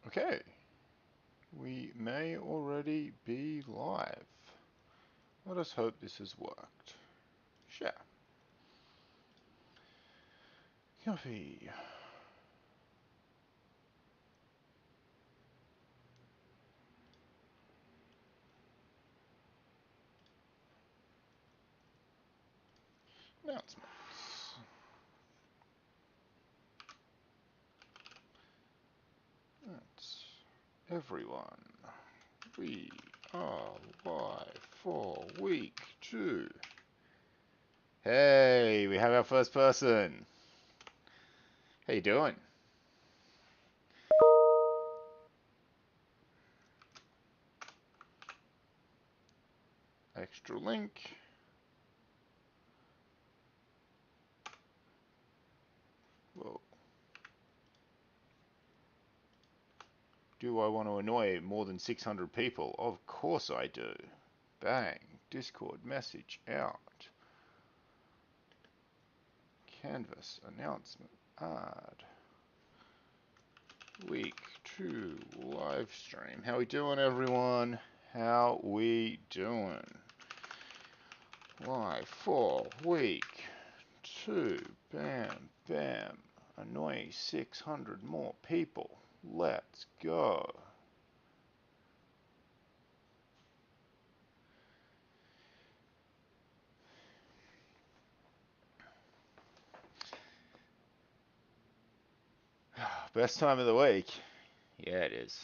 Okay, we may already be live. Let us hope this has worked. Share. Copy. Announcements. That's everyone. We are live for week 2. Hey, we have our first person. How you doing? Extra link. Whoa. Do I want to annoy more than 600 people? Of course I do. Bang. Discord message out. Canvas announcement. Add. Week 2 live stream. How we doing, everyone? How we doing? Live for week 2. Bam, bam. Annoy 600 more people. Let's go. Best time of the week. Yeah, it is.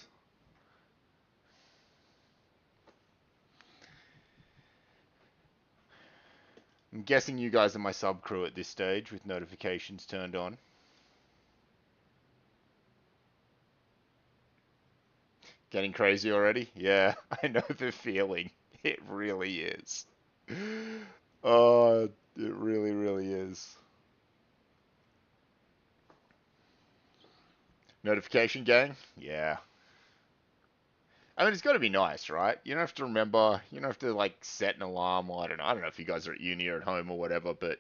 I'm guessing you guys are my sub crew at this stage with notifications turned on. Getting crazy already? Yeah, I know the feeling. It really is. Oh, it really, really is. Notification gang? Yeah. I mean, it's got to be nice, right? You don't have to remember. You don't have to like set an alarm. Or I don't know. I don't know if you guys are at uni or at home or whatever, but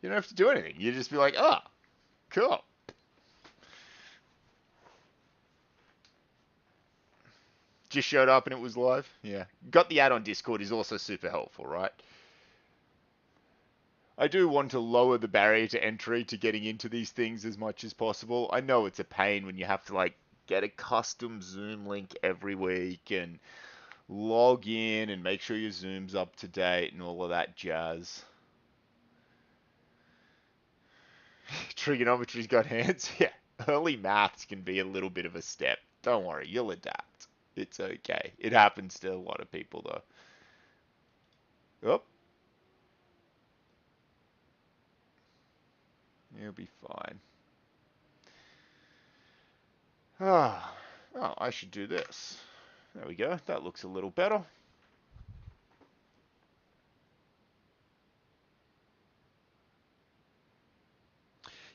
you don't have to do anything. You just be like, ah, cool. Just showed up and it was live. Yeah. Got the ad on Discord is also super helpful, right? I do want to lower the barrier to entry to getting into these things as much as possible. I know it's a pain when you have to like get a custom Zoom link every week and log in and make sure your Zoom's up to date and all of that jazz. Trigonometry's got hands. Yeah, early maths can be a little bit of a step. Don't worry, you'll adapt. It's okay. It happens to a lot of people though. Oh, you'll be fine. Ah, oh, I should do this. There we go. That looks a little better.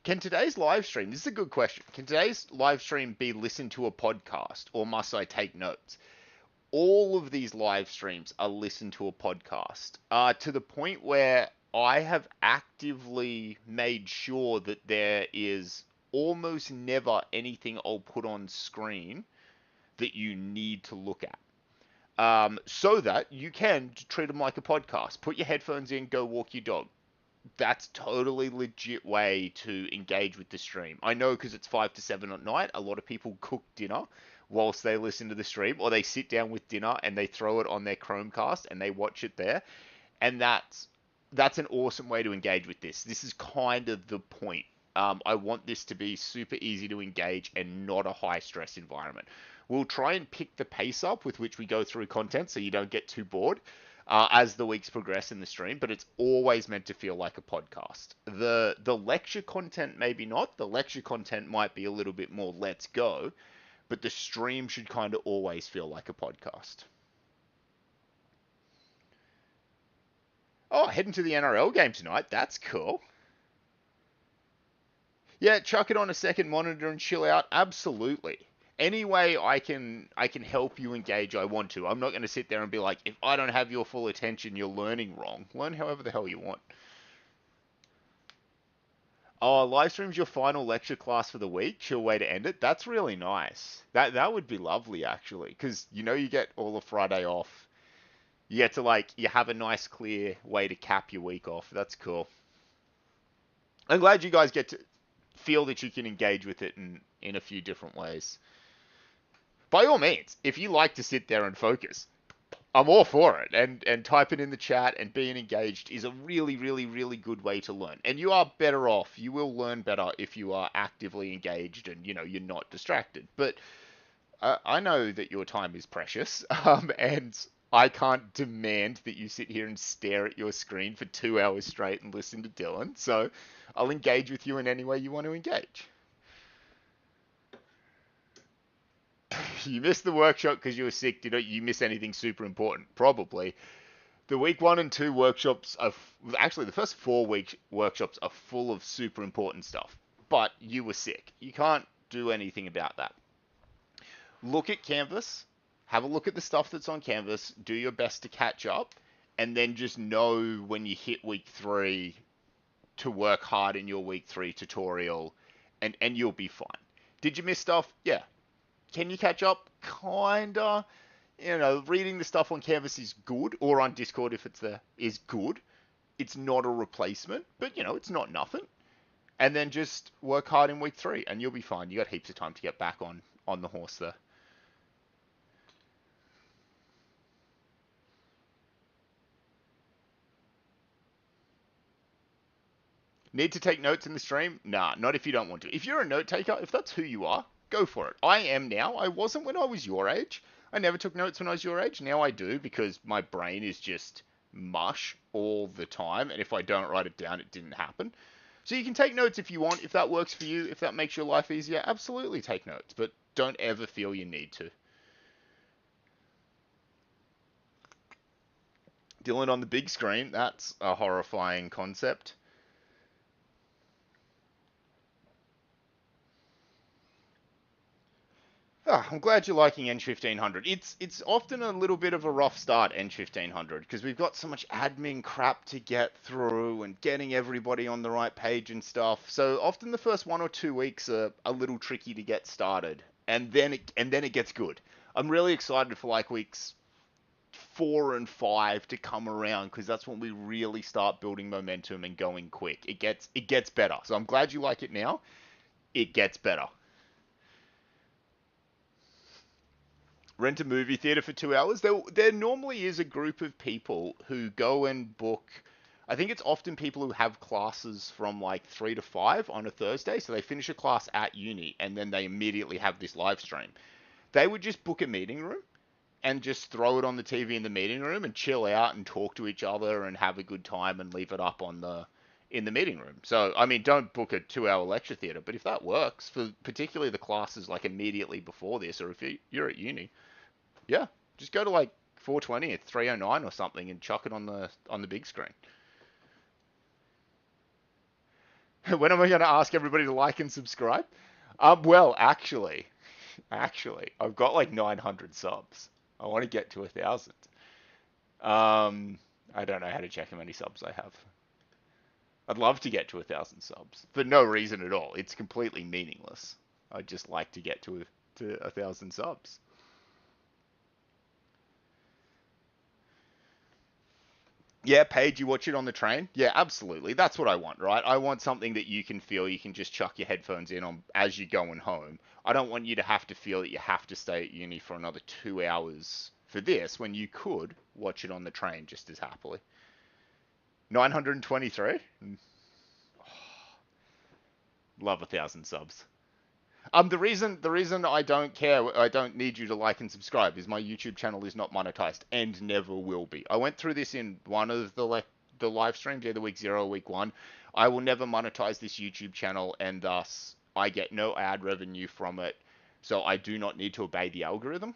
Can today's live stream, this is a good question. Can today's live stream be listened to a podcast or must I take notes? All of these live streams are listened to a podcast to the point where I have actively made sure that there is almost never anything I'll put on screen that you need to look at. So that you can treat them like a podcast. Put your headphones in, go walk your dog. That's totally legit way to engage with the stream. I know because it's 5 to 7 at night. A lot of people cook dinner whilst they listen to the stream, or they sit down with dinner and they throw it on their Chromecast and they watch it there. And that's an awesome way to engage with this. This is kind of the point. I want this to be super easy to engage and not a high stress environment. We'll try and pick the pace up with which we go through content so you don't get too bored as the weeks progress in the stream, but it's always meant to feel like a podcast. The lecture content maybe not. The lecture content might be a little bit more let's go, but the stream should kind of always feel like a podcast. Oh, heading to the NRL game tonight. That's cool. Yeah, chuck it on a second monitor and chill out. Absolutely. Any way I can help you engage, I want to. I'm not going to sit there and be like, if I don't have your full attention, you're learning wrong. Learn however the hell you want. Oh, live stream's your final lecture class for the week. Chill way to end it. That's really nice. That would be lovely actually, because you get all of Friday off. You get to you have a nice clear way to cap your week off. That's cool. I'm glad you guys get to feel that you can engage with it in a few different ways. By all means, if you like to sit there and focus, I'm all for it. And type it in the chat and being engaged is a really, really, really good way to learn. And you are better off. You will learn better if you are actively engaged and you're not distracted. But I know that your time is precious, and I can't demand that you sit here and stare at your screen for 2 hours straight and listen to Dylan. So I'll engage with you in any way you want to engage. You missed the workshop because you were sick. Did you miss anything super important? Probably. The week 1 and 2 workshops are actually the first 4 week workshops are full of super important stuff. But you were sick. You can't do anything about that. Look at Canvas, have a look at the stuff that's on Canvas, do your best to catch up, and then just know when you hit week 3 to work hard in your week 3 tutorial, and you'll be fine. Did you miss stuff? Yeah. Can you catch up? Kinda. Reading the stuff on Canvas is good, or on Discord if it's there, is good. It's not a replacement, but it's not nothing. And then just work hard in week 3, and you'll be fine. You got heaps of time to get back on the horse there. Need to take notes in the stream? Nah, not if you don't want to. If you're a note taker, if that's who you are, go for it. I am now. I wasn't when I was your age. I never took notes when I was your age. Now I do because my brain is just mush all the time. And if I don't write it down, it didn't happen. So you can take notes if you want. If that works for you, if that makes your life easier, absolutely take notes. But don't ever feel you need to. Dylan on the big screen, that's a horrifying concept. Oh, I'm glad you're liking ENGG1500. It's often a little bit of a rough start, ENGG1500, because we've got so much admin crap to get through and getting everybody on the right page and stuff. So often the first 1 or 2 weeks are a little tricky to get started, and then it gets good. I'm really excited for weeks 4 and 5 to come around because that's when we really start building momentum and going quick. It gets better. So I'm glad you like it now. It gets better. Rent a movie theater for 2 hours. There normally is a group of people who go and book. I think it's often people who have classes from 3 to 5 on a Thursday. So they finish a class at uni and then they immediately have this live stream. They would just book a meeting room and just throw it on the TV in the meeting room and chill out and talk to each other and have a good time and leave it up in the meeting room. So, I mean, don't book a 2 hour lecture theater, but if that works for particularly the classes immediately before this, or if you're at uni, yeah, just go to 420 or 309 or something and chuck it on the big screen. When am I going to ask everybody to like and subscribe? Well, actually, I've got 900 subs. I want to get to 1,000. I don't know how to check how many subs I have. I'd love to get to 1,000 subs for no reason at all. It's completely meaningless. I'd just like to get to 1,000 subs. Yeah, Paige, you watch it on the train? Yeah, absolutely. That's what I want, right? I want something that you can feel you can just chuck your headphones in on as you're going home. I don't want you to have to feel that you have to stay at uni for another 2 hours for this when you could watch it on the train just as happily. 923? Love 1,000 subs. The reason I don't care, I don't need you to like and subscribe is my YouTube channel is not monetized and never will be. I went through this in one of the live streams, either week 0 or week 1. I will never monetize this YouTube channel and thus I get no ad revenue from it. So I do not need to obey the algorithm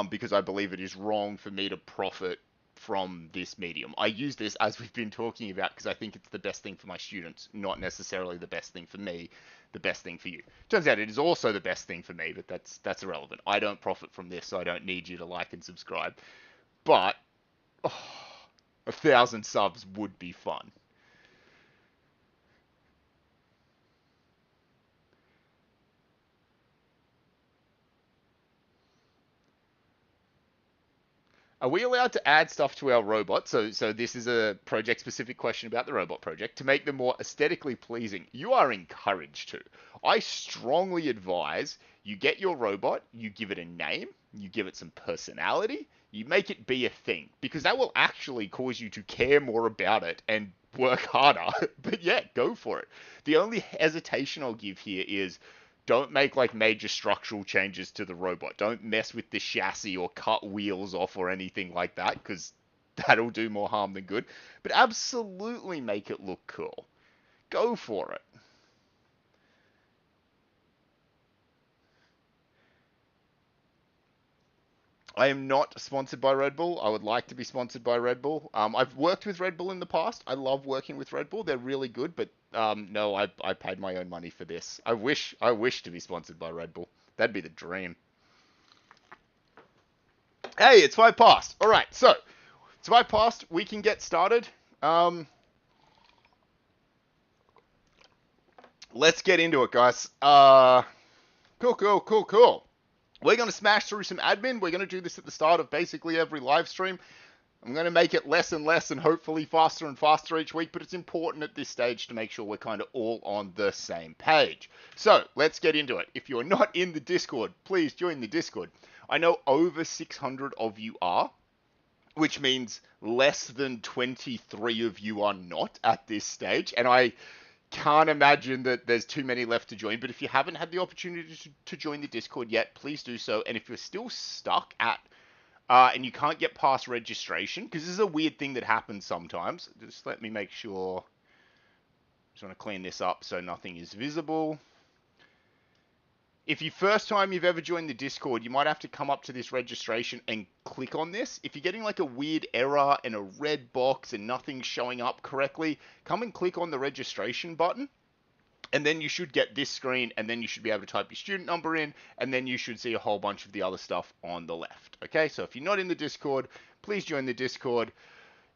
because I believe it is wrong for me to profit from this medium. I use this as we've been talking about because I think it's the best thing for my students, not necessarily the best thing for me, the best thing for you. Turns out it is also the best thing for me, but that's irrelevant. I don't profit from this, so I don't need you to like and subscribe. But 1,000 subs would be fun. Are we allowed to add stuff to our robot? So this is a project-specific question about the robot project. To make them more aesthetically pleasing, you are encouraged to. I strongly advise you get your robot, you give it a name, you give it some personality, you make it be a thing, because that will actually cause you to care more about it and work harder. But yeah, go for it. The only hesitation I'll give here is don't make like major structural changes to the robot. Don't mess with the chassis or cut wheels off or anything like that, because that'll do more harm than good. But absolutely make it look cool. Go for it. I am not sponsored by Red Bull. I would like to be sponsored by Red Bull. I've worked with Red Bull in the past. I love working with Red Bull. They're really good, but no, I paid my own money for this. I wish to be sponsored by Red Bull. That'd be the dream. Hey, it's 5 past. All right, so it's 5 past. We can get started. Let's get into it, guys. Cool. We're going to smash through some admin. We're going to do this at the start of basically every live stream. I'm going to make it less and less and hopefully faster and faster each week, but it's important at this stage to make sure we're kind of all on the same page. So let's get into it. If you're not in the Discord, please join the Discord. I know over 600 of you are, which means less than 23 of you are not at this stage. And I can't imagine that there's too many left to join, but if you haven't had the opportunity to join the Discord yet, please do so. And if you're still stuck at and you can't get past registration, because this is a weird thing that happens sometimes, just let me make sure. Just want to clean this up so nothing is visible. If you first time you've ever joined the Discord, you might have to come up to this registration and click on this. If you're getting like a weird error and a red box and nothing's showing up correctly, come and click on the registration button. And then you should get this screen, and then you should be able to type your student number in, and then you should see a whole bunch of the other stuff on the left. Okay, so if you're not in the Discord, please join the Discord.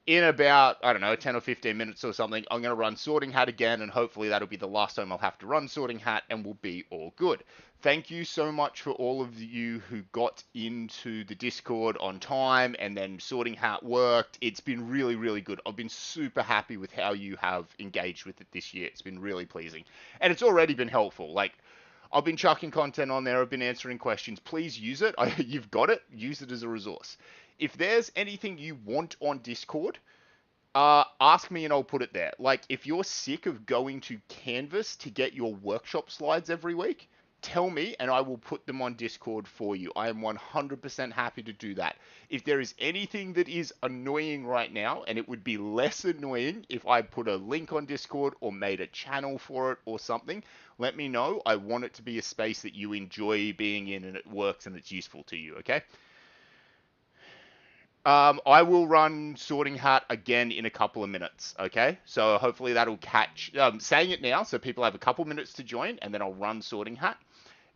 In about, I don't know, 10 or 15 minutes or something, I'm going to run Sorting Hat again, and hopefully that'll be the last time I'll have to run Sorting Hat, and we'll be all good. Thank you so much for all of you who got into the Discord on time, and then Sorting Hat worked. It's been really, really good. I've been super happy with how you have engaged with it this year. It's been really pleasing. And it's already been helpful. Like, I've been chucking content on there. I've been answering questions. Please use it. You've got it. Use it as a resource. If there's anything you want on Discord, ask me and I'll put it there. Like, if you're sick of going to Canvas to get your workshop slides every week, tell me and I will put them on Discord for you. I am 100% happy to do that. If there is anything that is annoying right now, and it would be less annoying if I put a link on Discord or made a channel for it or something, let me know. I want it to be a space that you enjoy being in and it works and it's useful to you, okay? I will run Sorting Hat again in a couple of minutes, okay? So hopefully that'll catch, saying it now so people have a couple minutes to join, and then I'll run Sorting Hat,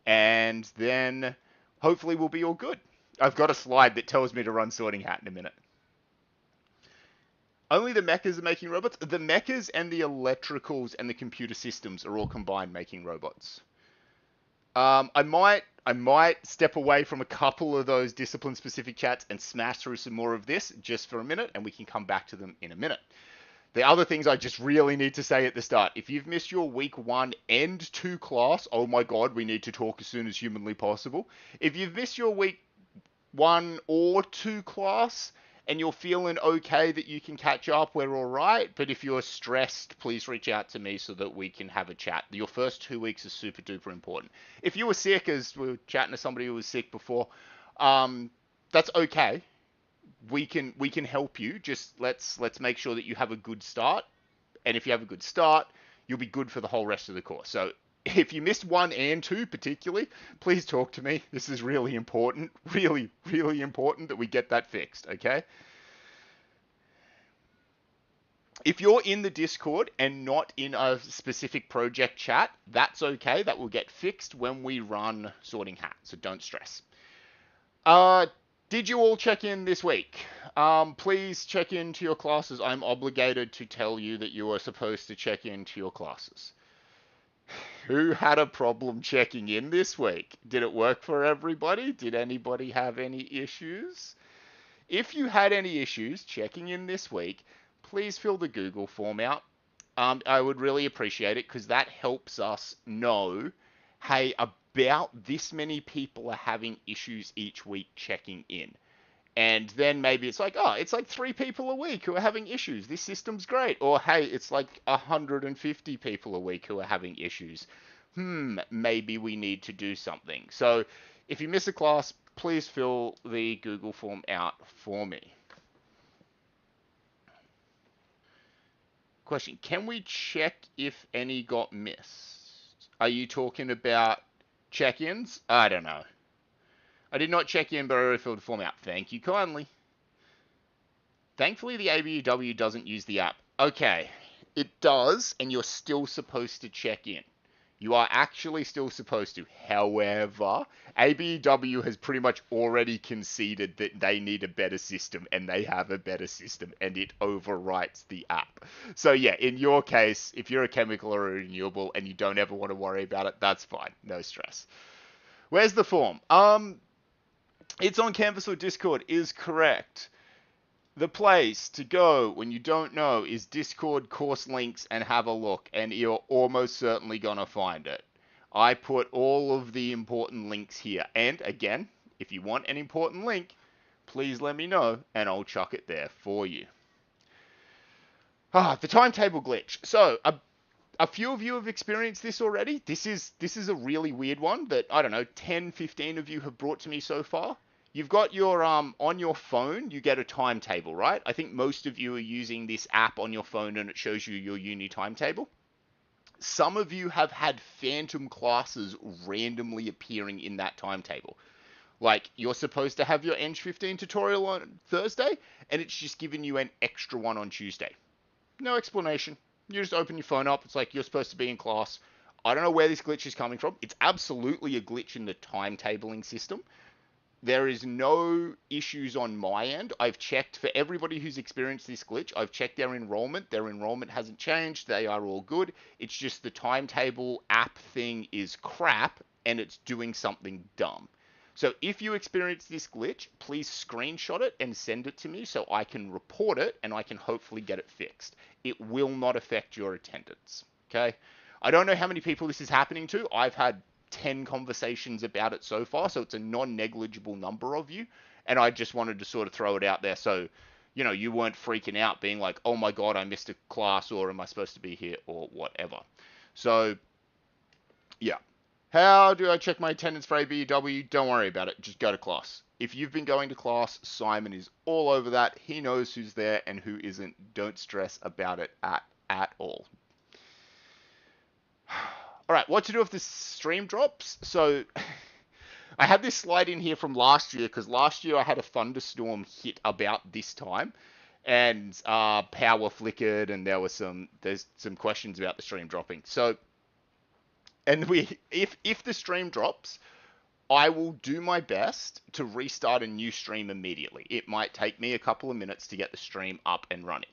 and then hopefully we'll be all good. I've got a slide that tells me to run Sorting Hat in a minute. Only the mechas are making robots? The mechas and the electricals and the computer systems are all combined making robots. I might step away from a couple of those discipline-specific chats and smash through some more of this just for a minute, and we can come back to them in a minute. The other things I just really need to say at the start. If you've missed your week 1 and 2 class, oh my god, we need to talk as soon as humanly possible. If you've missed your week 1 or 2 class, and you're feeling okay that you can catch up, we're all right. But if you're stressed, please reach out to me so that we can have a chat. Your first 2 weeks is super duper important. If you were sick, as we were chatting to somebody who was sick before, that's okay. We can help you. Just let's make sure that you have a good start. And if you have a good start, you'll be good for the whole rest of the course. So if you missed 1 and 2 particularly, please talk to me. This is really important. Really, really important that we get that fixed, okay? If you're in the Discord and not in a specific project chat, that's okay. That will get fixed when we run Sorting Hat, so don't stress. Did you all check in this week? Please check into your classes. I'm obligated to tell you that you are supposed to check into your classes. Who had a problem checking in this week? Did it work for everybody? Did anybody have any issues? If you had any issues checking in this week, please fill the Google form out. I would really appreciate it because that helps us know, hey, about this many people are having issues each week checking in. And then maybe it's like, oh, it's like 3 people a week who are having issues. This system's great. Or, hey, it's like 150 people a week who are having issues. Maybe we need to do something. So if you miss a class, please fill the Google form out for me. Question, can we check if any got missed? Are you talking about check-ins? I don't know. I did not check in, but I already filled the form out. Thank you kindly. Thankfully, the ABUW doesn't use the app. Okay, it does, and you're still supposed to check in. You are actually still supposed to. However, ABUW has pretty much already conceded that they need a better system, and they have a better system, and it overwrites the app. So yeah, in your case, if you're a chemical or a renewable and you don't ever want to worry about it, that's fine. No stress. Where's the form? It's on Canvas or Discord is correct. The place to go when you don't know is Discord course links and have a look, and you're almost certainly gonna find it. I put all of the important links here, and again, if you want an important link, please let me know and I'll chuck it there for you. The timetable glitch. So a few of you have experienced this already. This is a really weird one that, I don't know, 10, 15 of you have brought to me so far. You've got your, on your phone, you get a timetable, right? I think most of you are using this app on your phone and it shows you your uni timetable. Some of you have had phantom classes randomly appearing in that timetable. Like, you're supposed to have your ENGG15 tutorial on Thursday, and it's just giving you an extra one on Tuesday. No explanation. You just open your phone up, it's like you're supposed to be in class. I don't know where this glitch is coming from. It's absolutely a glitch in the timetabling system. There is no issues on my end. I've checked for everybody who's experienced this glitch. I've checked their enrollment. Their enrollment hasn't changed. They are all good. It's just the timetable app thing is crap and it's doing something dumb. So if you experience this glitch, please screenshot it and send it to me so I can report it and I can hopefully get it fixed. It will not affect your attendance. Okay? I don't know how many people this is happening to. I've had 10 conversations about it so far, so it's a non-negligible number of you, and I just wanted to sort of throw it out there so, you know, you weren't freaking out being like, oh my god, I missed a class, or am I supposed to be here, or whatever. So, yeah. How do I check my attendance for ABW? Don't worry about it, just go to class. If you've been going to class, Simon is all over that. He knows who's there and who isn't. Don't stress about it at all. All right, what to do if the stream drops? So I had this slide in here from last year because last year I had a thunderstorm hit about this time, and power flickered, and there's some questions about the stream dropping. So, and if the stream drops, I will do my best to restart a new stream immediately. It might take me a couple of minutes to get the stream up and running.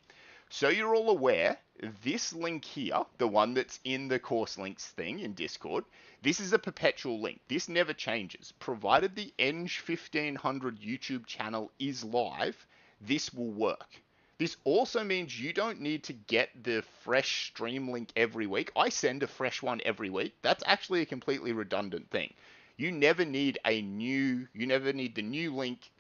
So you're all aware, this link here, the one that's in the course links thing in Discord, this is a perpetual link. This never changes. Provided the ENGG1500 YouTube channel is live, this will work. This also means you don't need to get the fresh stream link every week. I send a fresh one every week. That's actually a completely redundant thing. You never need the new link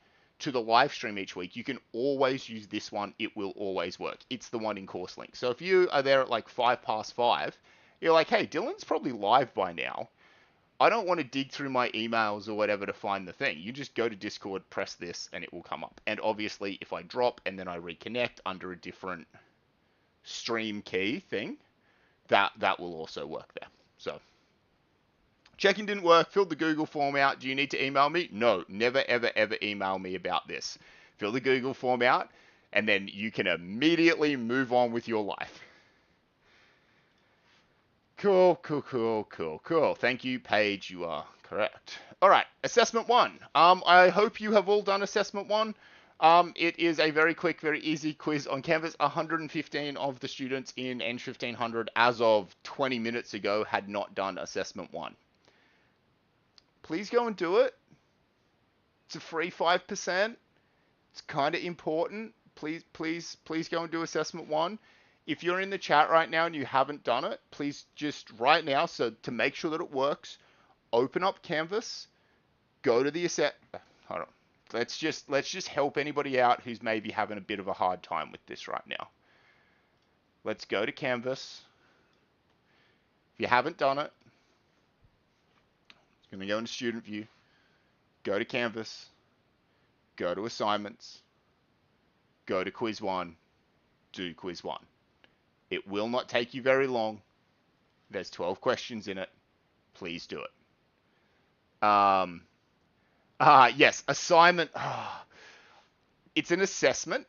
to the live stream each week. You can always use this one. It will always work. It's the one in course link. So if you are there at like 5:05, you're like, hey, Dylan's probably live by now. I don't want to dig through my emails or whatever to find the thing. You just go to Discord, press this, and it will come up. And obviously, if I drop and then I reconnect under a different stream key thing, that will also work there. So check-in didn't work. Filled the Google form out. Do you need to email me? No, never, ever, ever email me about this. Fill the Google form out, and then you can immediately move on with your life. Cool. Thank you, Paige. You are correct. All right, assessment 1. I hope you have all done assessment 1. It is a very quick, very easy quiz on Canvas. 115 of the students in ENGG1500 as of 20 minutes ago had not done assessment 1. Please go and do it. It's a free 5%. It's kind of important. Please go and do assessment 1. If you're in the chat right now and you haven't done it, please just right now, so to make sure that it works, open up Canvas, go to the hold on. Let's just help anybody out who's maybe having a bit of a hard time with this right now. Let's go to Canvas. If you haven't done it, it's going to go into Student View. Go to Canvas. Go to Assignments. Go to Quiz 1. Do Quiz 1. It will not take you very long. There's 12 questions in it. Please do it. Yes, assignment. It's an assessment.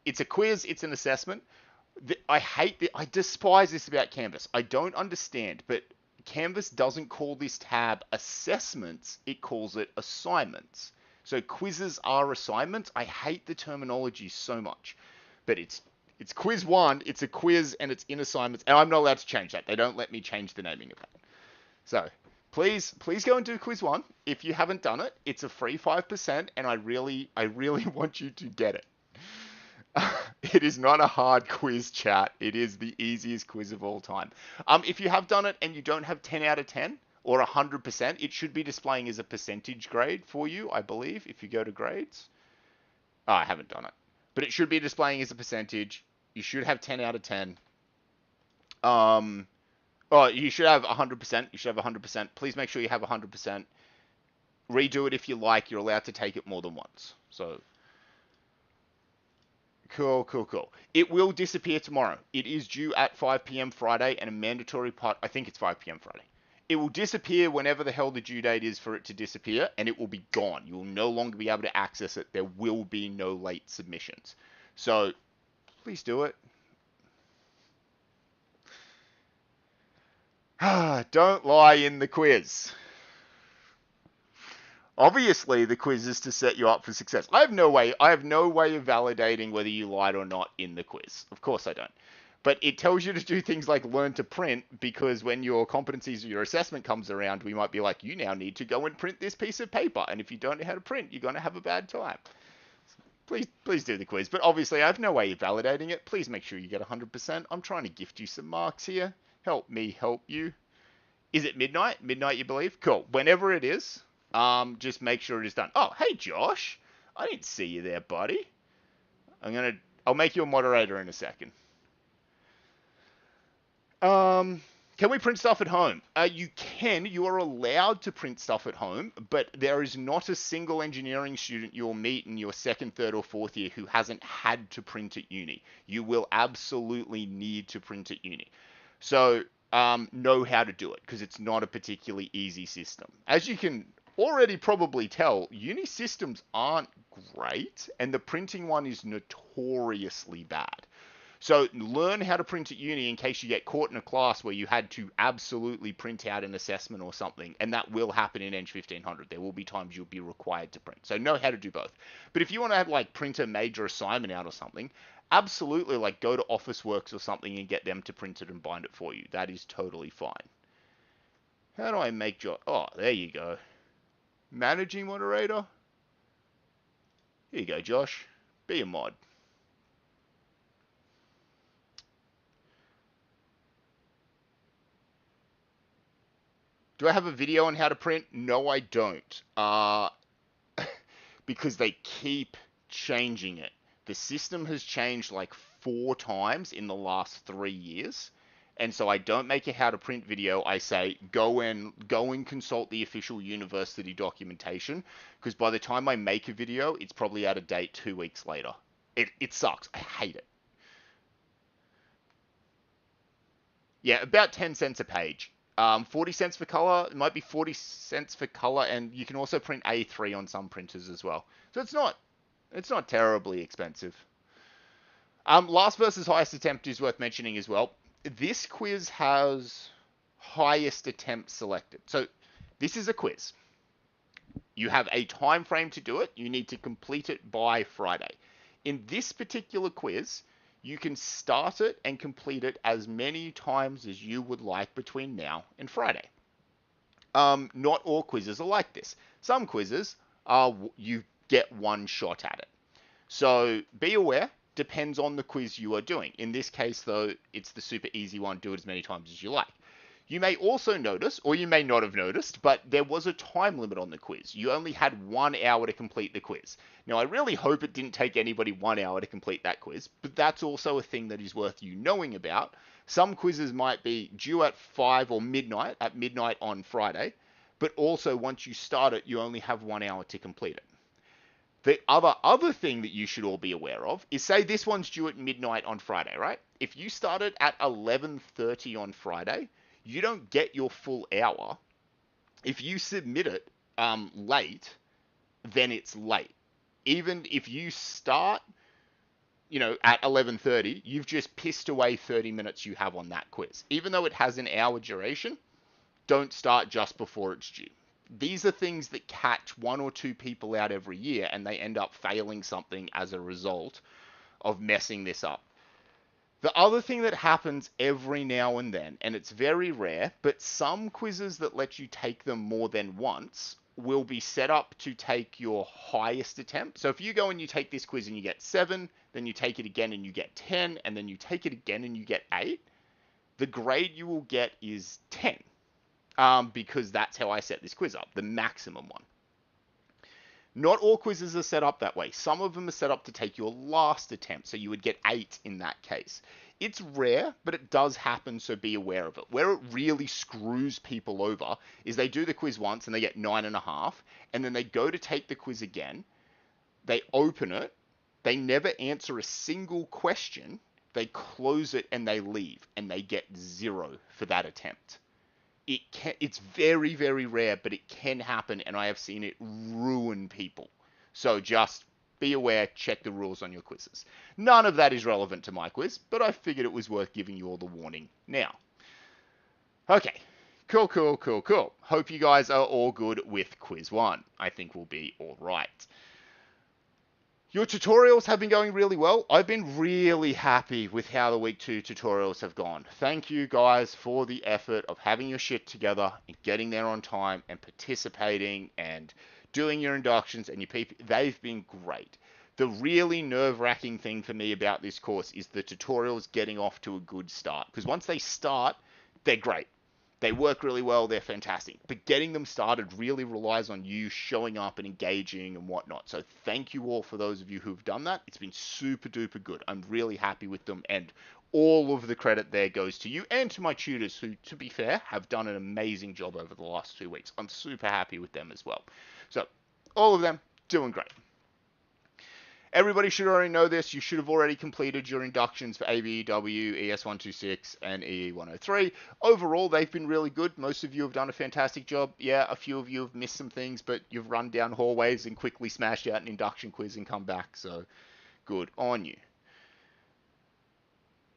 It's a quiz. It's an assessment. I despise this about Canvas. I don't understand, but Canvas doesn't call this tab assessments. It calls it assignments. So quizzes are assignments. I hate the terminology so much, but it's quiz 1. It's a quiz and it's in assignments. And I'm not allowed to change that. They don't let me change the naming of that. So please go and do quiz 1. If you haven't done it, it's a free 5%, and I really want you to get it. It is not a hard quiz, chat. It is the easiest quiz of all time. If you have done it and you don't have 10 out of 10 or 100%, it should be displaying as a percentage grade for you, I believe, if you go to grades. Oh, I haven't done it. But it should be displaying as a percentage. You should have 10 out of 10. Oh, you should have 100%. You should have 100%. Please make sure you have 100%. Redo it if you like. You're allowed to take it more than once. So, cool. It will disappear tomorrow. It is due at 5 p.m. Friday, and a mandatory part. I think it's 5 p.m. Friday. It will disappear whenever the hell the due date is for it to disappear, and it will be gone. You will no longer be able to access it. There will be no late submissions. So, please do it. Don't lie in the quiz. Obviously, the quiz is to set you up for success. I have no way of validating whether you lied or not in the quiz. Of course I don't. But it tells you to do things like learn to print, because when your competencies or your assessment comes around, we might be like, you now need to go and print this piece of paper. And if you don't know how to print, you're going to have a bad time. Please do the quiz. But obviously, I have no way of validating it. Please make sure you get 100%. I'm trying to gift you some marks here. Help me help you. Is it midnight? Midnight, you believe? Cool. Whenever it is, just make sure it is done. Oh, hey, Josh. I didn't see you there, buddy. I'll make you a moderator in a second. Can we print stuff at home? You can. You are allowed to print stuff at home, but there is not a single engineering student you'll meet in your second, third, or fourth year who hasn't had to print at uni. You will absolutely need to print at uni. So, know how to do it, because it's not a particularly easy system. As you can already probably tell, uni systems aren't great, and the printing one is notoriously bad. So learn how to print at uni in case you get caught in a class where you had to absolutely print out an assessment or something, and that will happen in ENGG1500. There will be times you'll be required to print. So know how to do both. But if you want to have print a major assignment out or something, absolutely go to Officeworks or something and get them to print it and bind it for you. That is totally fine. How do I make your... Oh, there you go. Managing moderator. Here you go, Josh. Be a mod. Do I have a video on how to print? No, I don't. Because they keep changing it. The system has changed 4 times in the last 3 years. And so I don't make a how to print video. I say go and consult the official university documentation, because by the time I make a video, it's probably out of date 2 weeks later. It sucks. I hate it. Yeah, about 10 cents a page. 40 cents for color. It might be 40 cents for color, and you can also print A3 on some printers as well. So it's not terribly expensive. Last versus highest attempt is worth mentioning as well. This quiz has highest attempt selected. So this is a quiz. You have a time frame to do it. You need to complete it by Friday. In this particular quiz, you can start it and complete it as many times as you would like between now and Friday. Not all quizzes are like this. Some quizzes, you get one shot at it. So be aware, depends on the quiz you are doing. In this case, though, it's the super easy one. Do it as many times as you like. You may also notice, or you may not have noticed, but there was a time limit on the quiz. You only had 1 hour to complete the quiz. Now, I really hope it didn't take anybody 1 hour to complete that quiz, but that's also a thing that is worth you knowing about. Some quizzes might be due at 5 or midnight, at midnight on Friday, but also once you start it, you only have 1 hour to complete it. The other thing that you should all be aware of is, say this one's due at midnight on Friday, right? If you start it at 11:30 on Friday, you don't get your full hour. If you submit it late, then it's late. Even if you start, at 11:30, you've just pissed away 30 minutes you have on that quiz. Even though it has an hour duration, don't start just before it's due. These are things that catch 1 or 2 people out every year, and they end up failing something as a result of messing this up. The other thing that happens every now and then, and it's very rare, but some quizzes that let you take them more than once will be set up to take your highest attempt. So if you go and you take this quiz and you get 7, then you take it again and you get 10, and then you take it again and you get 8, the grade you will get is 10. Because that's how I set this quiz up, the maximum one. Not all quizzes are set up that way. Some of them are set up to take your last attempt, so you would get 8 in that case. It's rare, but it does happen, so be aware of it. Where it really screws people over is they do the quiz once and they get 9.5, and then they go to take the quiz again, they open it, they never answer a single question, they close it and they leave, and they get 0 for that attempt. It's very, very rare, but it can happen, and I have seen it ruin people. So just be aware, check the rules on your quizzes. None of that is relevant to my quiz, but I figured it was worth giving you all the warning now. Okay, cool. Hope you guys are all good with quiz 1. I think we'll be all right. Your tutorials have been going really well. I've been really happy with how the week 2 tutorials have gone. Thank you guys for the effort of having your shit together and getting there on time and participating and doing your inductions and your PP. They've been great. The really nerve-wracking thing for me about this course is the tutorials getting off to a good start. Because once they start, they're great. They work really well, they're fantastic. But getting them started really relies on you showing up and engaging and whatnot. So thank you all for those of you who've done that. It's been super duper good. I'm really happy with them, and all of the credit there goes to you and to my tutors who, to be fair, have done an amazing job over the last 2 weeks. I'm super happy with them as well. So all of them doing great. Everybody should already know this. You should have already completed your inductions for ABEW, ES126, and EE103. Overall, they've been really good. Most of you have done a fantastic job. Yeah, a few of you have missed some things, but you've run down hallways and quickly smashed out an induction quiz and come back. So good on you.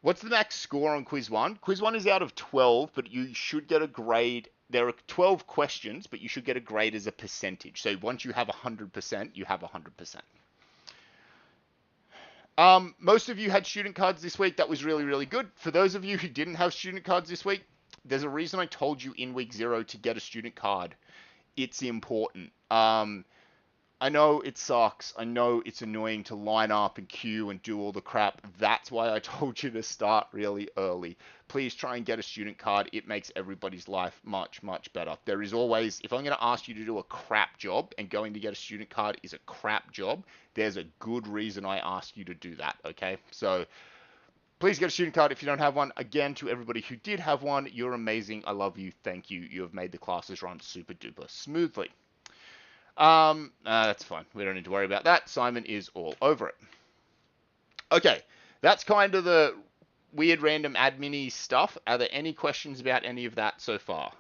What's the max score on quiz 1? Quiz 1 is out of 12, but you should get a grade. There are 12 questions, but you should get a grade as a percentage. So once you have 100%, you have 100%. Most of you had student cards this week. That was really, really good. For those of you who didn't have student cards this week, there's a reason I told you in week 0 to get a student card. It's important. I know it sucks. I know it's annoying to line up and queue and do all the crap. That's why I told you to start really early. Please try and get a student card. It makes everybody's life much, much better. There is always, if I'm going to ask you to do a crap job and going to get a student card is a crap job, there's a good reason I ask you to do that, okay? So please get a student card if you don't have one. Again, to everybody who did have one, you're amazing. I love you. Thank you. You have made the classes run super duper smoothly. That's fine. We don't need to worry about that. Simon is all over it. Okay, that's kind of the weird random admin-y stuff. Are there any questions about any of that so far?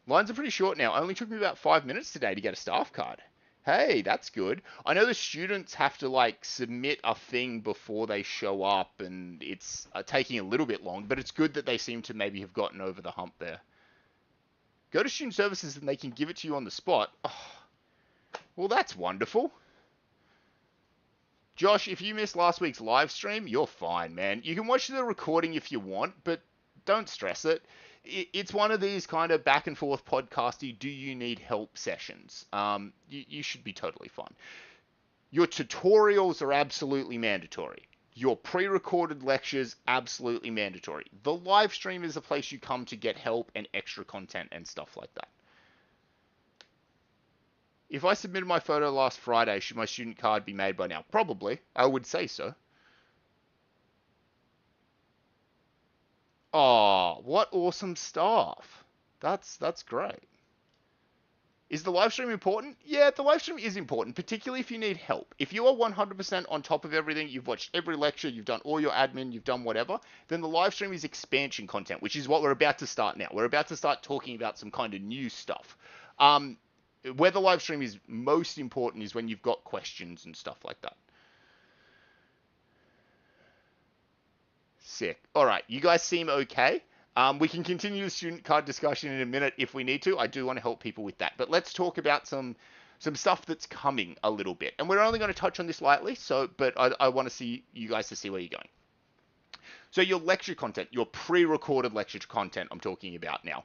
Lines are pretty short now. Only took me about 5 minutes today to get a staff card. Hey, that's good. I know the students have to like submit a thing before they show up, and it's taking a little bit long, but it's good that they seem to maybe have gotten over the hump there. Go to student services and they can give it to you on the spot. Oh, well, that's wonderful. Josh, if you missed last week's live stream, you're fine, man. You can watch the recording if you want, but don't stress it. It's one of these kind of back and forth podcasty, do you need help sessions. You should be totally fine. Your tutorials are absolutely mandatory. Your pre-recorded lectures, absolutely mandatory. The live stream is a place you come to get help and extra content and stuff like that. If I submitted my photo last Friday, should my student card be made by now? Probably. I would say so. Oh, what awesome stuff. That's great. Is the live stream important? Yeah, the live stream is important, particularly if you need help. If you are 100% on top of everything, you've watched every lecture, you've done all your admin, you've done whatever, then the live stream is expansion content, which is what we're about to start now. We're about to start talking about some kind of new stuff. Where the live stream is most important is when you've got questions and stuff like that. Sick. All right, you guys seem okay. We can continue the student card discussion in a minute if we need to. I do want to help people with that. But let's talk about some stuff that's coming a little bit. And we're only going to touch on this lightly, but I want to see you guys to see where you're going. So your lecture content, your pre-recorded lecture content I'm talking about now,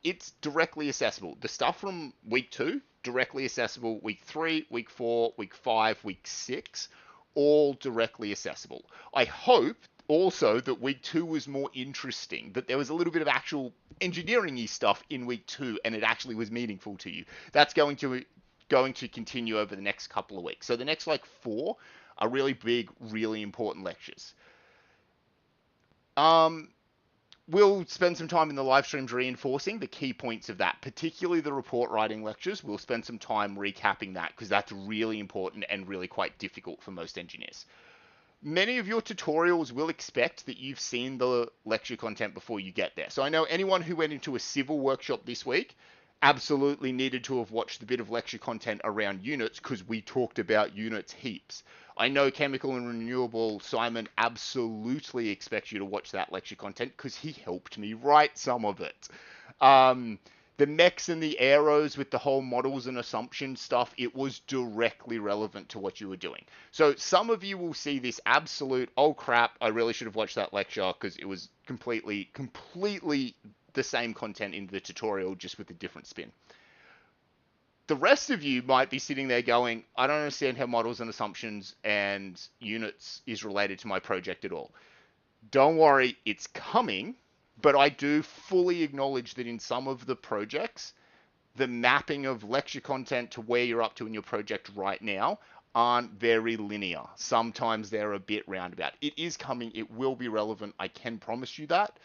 it's directly accessible. The stuff from week 2, directly accessible. Week 3, week 4, week 5, week 6, all directly accessible. I hope also that week 2 was more interesting, that there was a little bit of actual engineering-y stuff in week 2 and it actually was meaningful to you. That's going to continue over the next couple of weeks. So the next 4 are really big, really important lectures. We'll spend some time in the live streams reinforcing the key points of that, particularly the report writing lectures. We'll spend some time recapping that because that's really important and really quite difficult for most engineers. Many of your tutorials will expect that you've seen the lecture content before you get there. So I know anyone who went into a civil workshop this week absolutely needed to have watched the bit of lecture content around units because we talked about units heaps. I know chemical and renewable, Simon absolutely expects you to watch that lecture content because he helped me write some of it. The mechs and the arrows with the whole models and assumptions stuff, it was directly relevant to what you were doing. So some of you will see this absolute, oh crap, I really should have watched that lecture because it was completely the same content in the tutorial, just with a different spin. The rest of you might be sitting there going, I don't understand how models and assumptions and units is related to my project at all. Don't worry, it's coming. But I do fully acknowledge that in some of the projects, the mapping of lecture content to where you're up to in your project right now aren't very linear. Sometimes they're a bit roundabout. It is coming. It will be relevant. I can promise you that.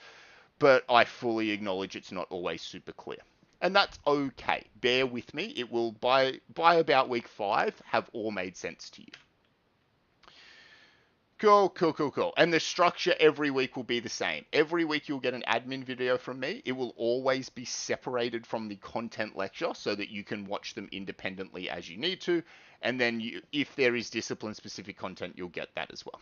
But I fully acknowledge it's not always super clear. And that's okay. Bear with me. It will, by about week 5, have all made sense to you. Cool. And the structure every week will be the same. Every week you'll get an admin video from me. It will always be separated from the content lecture so that you can watch them independently as you need to. And then if there is discipline-specific content, you'll get that as well.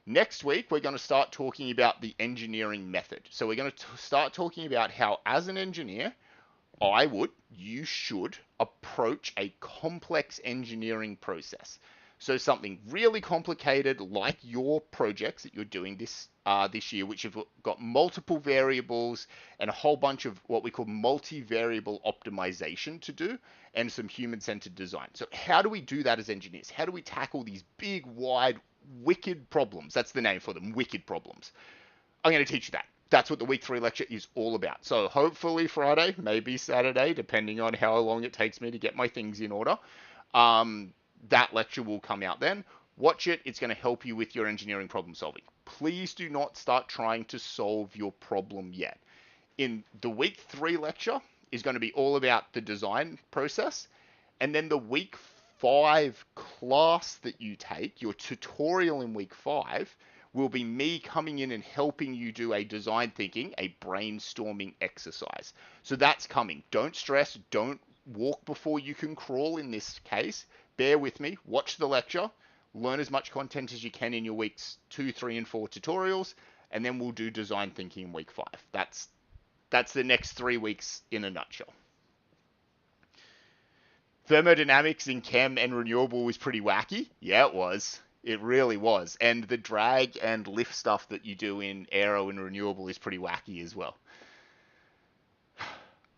Next week, we're going to start talking about the engineering method. So we're going to start talking about how, as an engineer, you should approach a complex engineering process. So something really complicated, like your projects that you're doing this year, which have got multiple variables and a whole bunch of what we call multivariable optimization to do, and some human-centered design. So how do we do that as engineers? How do we tackle these big, wide, wicked problems? That's the name for them, wicked problems. I'm going to teach you that. That's what the week 3 lecture is all about. So hopefully Friday, maybe Saturday, depending on how long it takes me to get my things in order. That lecture will come out then. Watch it. It's going to help you with your engineering problem solving. Please do not start trying to solve your problem yet. In the week 3 lecture is going to be all about the design process. And then the week 5 class that you take, your tutorial in week 5, will be me coming in and helping you do a design thinking, a brainstorming exercise. So that's coming. Don't stress. Don't walk before you can crawl in this case. Bear with me, watch the lecture, learn as much content as you can in your weeks 2, 3, and 4 tutorials, and then we'll do design thinking in week 5. That's the next 3 weeks in a nutshell. Thermodynamics in chem and renewable was pretty wacky. Yeah, it was. It really was. And the drag and lift stuff that you do in aero and renewable is pretty wacky as well.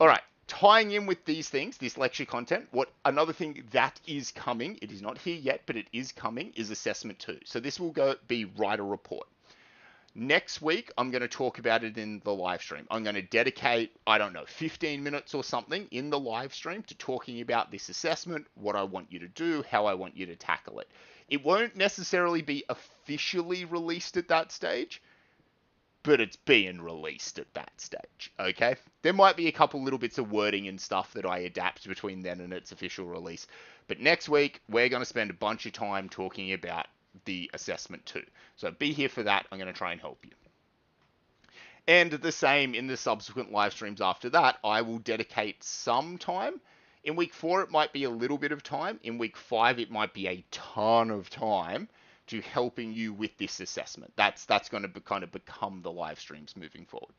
All right, tying in with these things, this lecture content, another thing that is coming, it is not here yet, but it is coming, is assessment 2. So this will be write a report. Next week, I'm going to talk about it in the live stream. I'm going to dedicate, I don't know, 15 minutes or something in the live stream to talking about this assessment, what I want you to do, how I want you to tackle it. It won't necessarily be officially released at that stage, but it's being released at that stage, okay? There might be a couple little bits of wording and stuff that I adapt between then and its official release. But next week, we're going to spend a bunch of time talking about the assessment 2. So be here for that. I'm going to try and help you. And the same in the subsequent live streams after that, I will dedicate some time. In week 4, it might be a little bit of time. In week 5, it might be a ton of time to helping you with this assessment. That's going to kind of become the live streams moving forward.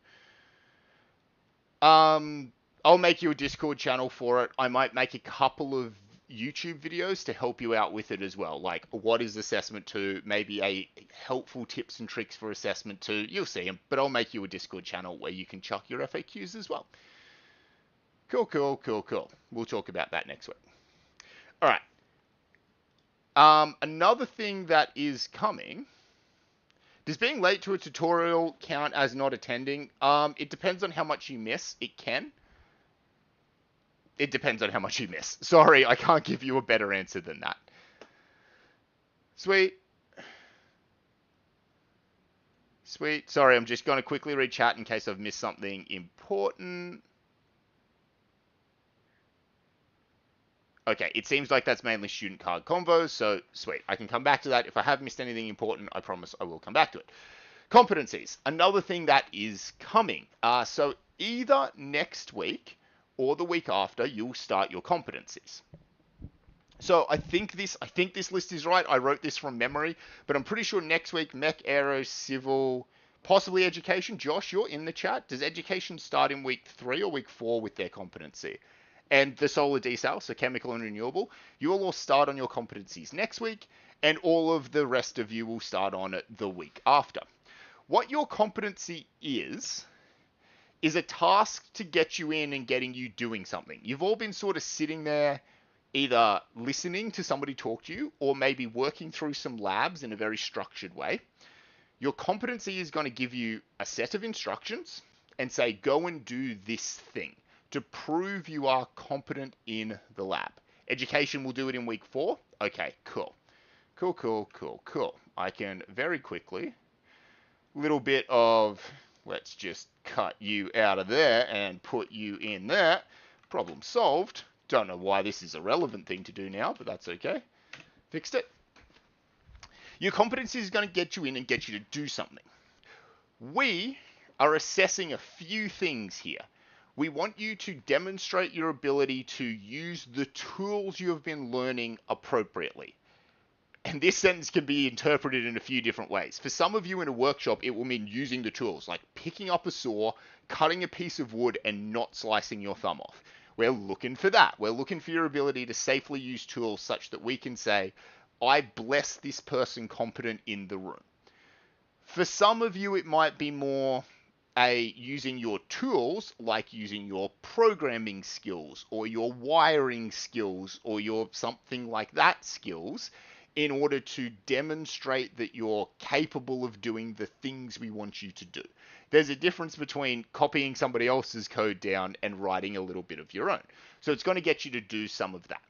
I'll make you a Discord channel for it. I might make a couple of YouTube videos to help you out with it as well. Like, what is assessment 2? Maybe a helpful tips and tricks for assessment 2. You'll see them, but I'll make you a Discord channel where you can chuck your FAQs as well. Cool. We'll talk about that next week. All right. Another thing that is coming, does being late to a tutorial count as not attending? It depends on how much you miss. It can. It depends on how much you miss. Sorry, I can't give you a better answer than that. Sweet. Sorry, I'm just going to quickly read chat in case I've missed something important. Okay, it seems like that's mainly student card convos, so sweet. I can come back to that. If I have missed anything important, I promise I will come back to it. Competencies, another thing that is coming. So either next week or the week after, you'll start your competencies. So I think this list is right. I wrote this from memory, but I'm pretty sure next week, mech, aero, civil, possibly education. Josh, you're in the chat. Does education start in week 3 or week 4 with their competency? And the solar desal, so chemical and renewable, you will all start on your competencies next week, and all of the rest of you will start on it the week after. What your competency is a task to get you in and getting you doing something. You've all been sort of sitting there either listening to somebody talk to you or maybe working through some labs in a very structured way. Your competency is going to give you a set of instructions and say, go and do this thing to prove you are competent in the lab. Education will do it in week 4. Okay, cool. I can very quickly, little bit of, let's just cut you out of there and put you in there. Problem solved. Don't know why this is a relevant thing to do now, but that's okay. Fixed it. Your competency is going to get you in and get you to do something. We are assessing a few things here. We want you to demonstrate your ability to use the tools you have been learning appropriately. And this sentence can be interpreted in a few different ways. For some of you in a workshop, it will mean using the tools, like picking up a saw, cutting a piece of wood, and not slicing your thumb off. We're looking for that. We're looking for your ability to safely use tools such that we can say, I bless this person competent in the room. For some of you, it might be more using your tools, like using your programming skills or your wiring skills or your something like that skills, in order to demonstrate that you're capable of doing the things we want you to do. There's a difference between copying somebody else's code down and writing a little bit of your own. So it's going to get you to do some of that.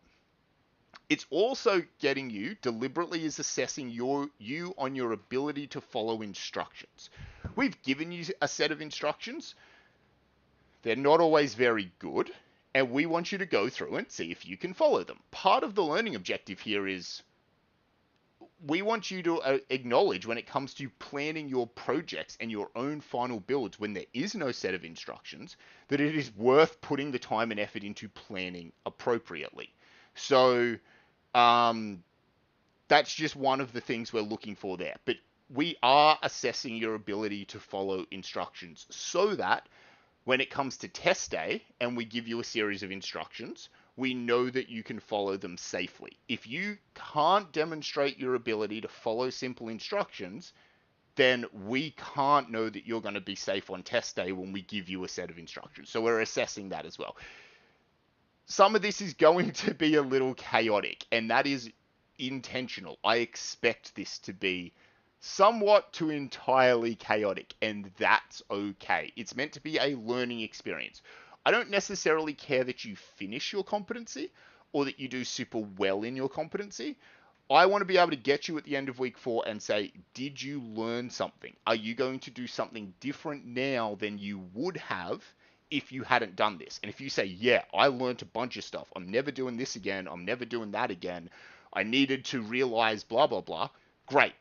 It's also getting you, deliberately is assessing you on your ability to follow instructions. We've given you a set of instructions. They're not always very good, and we want you to go through and see if you can follow them. Part of the learning objective here is we want you to acknowledge when it comes to planning your projects and your own final builds, when there is no set of instructions, that it is worth putting the time and effort into planning appropriately. So that's just one of the things we're looking for there. But we are assessing your ability to follow instructions so that when it comes to test day and we give you a series of instructions, we know that you can follow them safely. If you can't demonstrate your ability to follow simple instructions, then we can't know that you're going to be safe on test day when we give you a set of instructions. So we're assessing that as well. Some of this is going to be a little chaotic, and that is intentional. I expect this to be somewhat to entirely chaotic, and that's okay. It's meant to be a learning experience. I don't necessarily care that you finish your competency or that you do super well in your competency. I want to be able to get you at the end of week 4 and say, did you learn something? Are you going to do something different now than you would have if you hadn't done this? And if you say, yeah, I learned a bunch of stuff. I'm never doing this again. I'm never doing that again. I needed to realize blah, blah, blah. Great.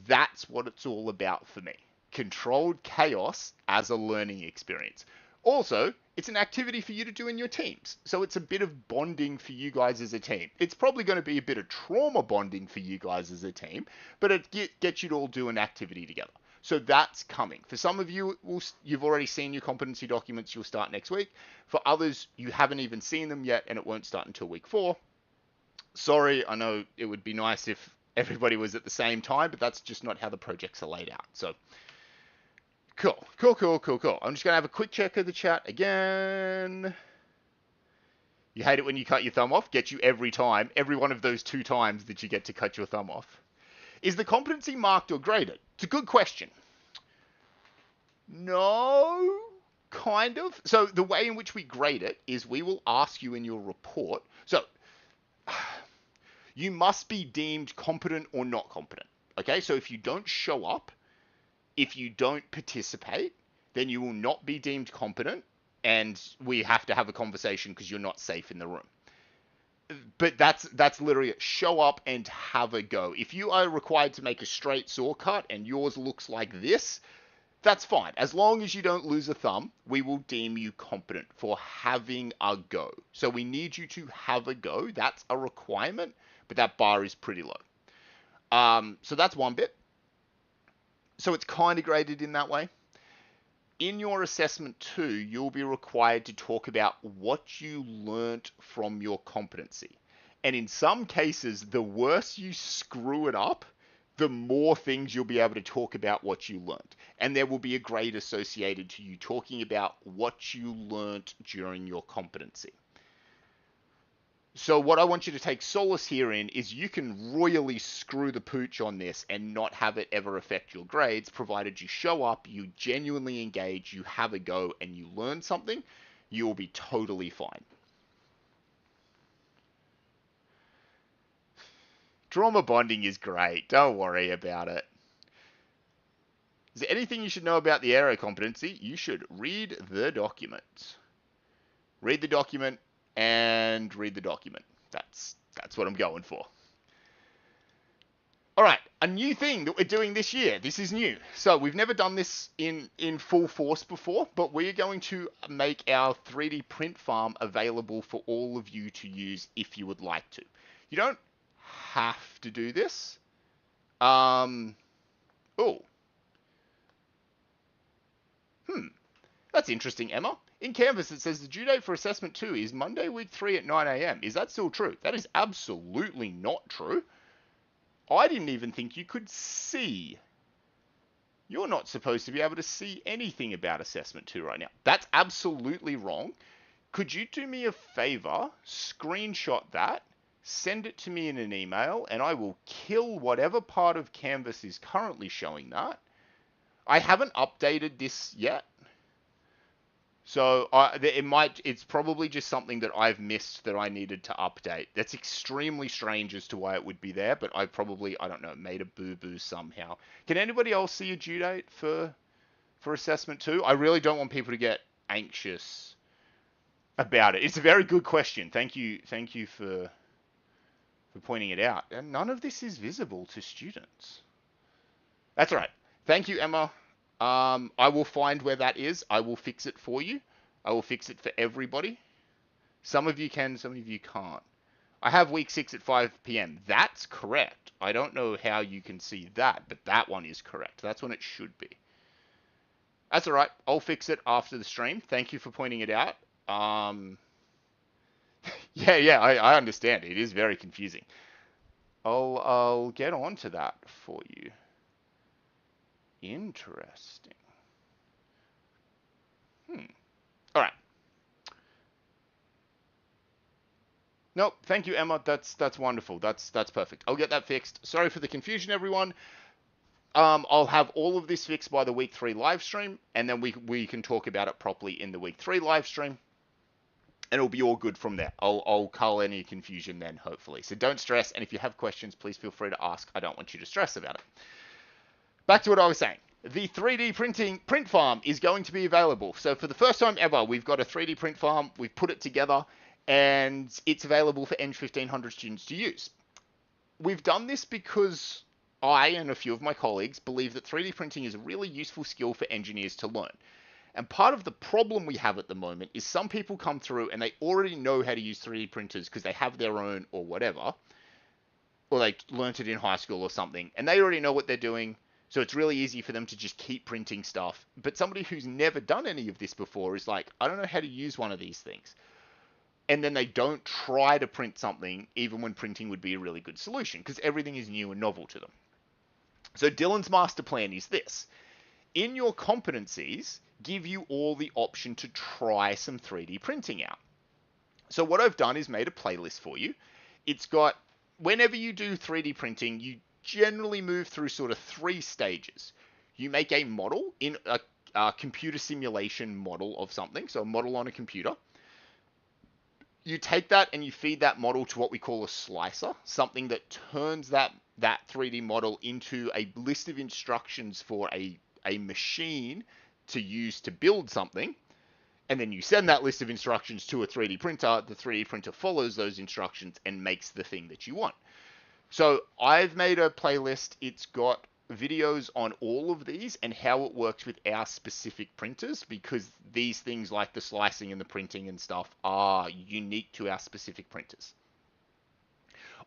That's what it's all about for me. Controlled chaos as a learning experience. Also, it's an activity for you to do in your teams. So it's a bit of bonding for you guys as a team. It's probably going to be a bit of trauma bonding for you guys as a team, but it gets you to all do an activity together. So that's coming. For some of you, you've already seen your competency documents. You'll start next week. For others, you haven't even seen them yet, and it won't start until week 4. Sorry, I know it would be nice if everybody was at the same time, but that's just not how the projects are laid out. So cool. I'm just going to have a quick check of the chat again. You hate it when you cut your thumb off? Get you every time. Every one of those 2 times that you get to cut your thumb off. Is the competency marked or graded? It's a good question. No, kind of. So the way in which we grade it is we will ask you in your report. So you must be deemed competent or not competent. Okay, so if you don't show up, if you don't participate, then you will not be deemed competent, and we have to have a conversation because you're not safe in the room. But that's literally it. Show up and have a go. If you are required to make a straight saw cut and yours looks like this, that's fine. As long as you don't lose a thumb, we will deem you competent for having a go. So we need you to have a go. That's a requirement, but that bar is pretty low. So that's one bit. So it's kind of graded in that way. In your assessment 2, you'll be required to talk about what you learnt from your competency. And in some cases, the worse you screw it up, the more things you'll be able to talk about what you learnt. And there will be a grade associated to you talking about what you learnt during your competency. So what I want you to take solace here in is you can royally screw the pooch on this and not have it ever affect your grades, provided you show up, you genuinely engage, you have a go, and you learn something. You will be totally fine. Trauma bonding is great. Don't worry about it. Is there anything you should know about the aero competency? You should read the document. Read the document and read the document. That's what I'm going for. All right, a new thing that we're doing this year. This is new. So we've never done this in full force before, but we're going to make our 3D print farm available for all of you to use if you would like to. You don't have to do this. That's interesting, Emma. In Canvas, it says the due date for assessment 2 is Monday, week 3 at 9 a.m. Is that still true? That is absolutely not true. I didn't even think you could see. You're not supposed to be able to see anything about assessment 2 right now. That's absolutely wrong. Could you do me a favor, screenshot that, send it to me in an email, and I will kill whatever part of Canvas is currently showing that. I haven't updated this yet. So it's probably just something that I've missed that I needed to update. That's extremely strange as to why it would be there, but I don't know, made a boo-boo somehow. Can anybody else see a due date for assessment 2? I really don't want people to get anxious about it. It's a very good question. Thank you for pointing it out. And none of this is visible to students. That's all right. Thank you, Emma. I will find where that is. I will fix it for you. I will fix it for everybody. Some of you can, some of you can't. I have week 6 at 5 p.m. That's correct. I don't know how you can see that, but that one is correct. That's when it should be. That's all right. I'll fix it after the stream. Thank you for pointing it out. Yeah, I understand. It is very confusing. I'll get on to that for you. Interesting. All right. Nope. Thank you, Emma. That's wonderful. That's perfect. I'll get that fixed. Sorry for the confusion, everyone. I'll have all of this fixed by the week 3 live stream, and then we can talk about it properly in the week 3 live stream, and it'll be all good from there. I'll cull any confusion then, hopefully. So don't stress, and if you have questions, please feel free to ask. I don't want you to stress about it. Back to what I was saying. The 3D printing print farm is going to be available. So for the first time ever, we've got a 3D print farm. We've put it together, and it's available for ENGG1500 students to use. We've done this because I and a few of my colleagues believe that 3D printing is a really useful skill for engineers to learn. And part of the problem we have at the moment is some people come through and they already know how to use 3D printers because they have their own or whatever, or they learnt it in high school or something, and they already know what they're doing, so it's really easy for them to just keep printing stuff. But somebody who's never done any of this before is like, I don't know how to use one of these things. And then they don't try to print something even when printing would be a really good solution because everything is new and novel to them. So Dylan's master plan is this. In your competencies, give you all the option to try some 3D printing out. So what I've done is made a playlist for you. It's got, whenever you do 3D printing, you generally move through sort of 3 stages. You make a model in a computer simulation model of something, so a model on a computer. You take that and you feed that model to what we call a slicer, something that turns that 3D model into a list of instructions for a machine to use to build something. And then you send that list of instructions to a 3D printer. The 3D printer follows those instructions and makes the thing that you want. So I've made a playlist. It's got videos on all of these and how it works with our specific printers, because these things like the slicing and the printing and stuff are unique to our specific printers.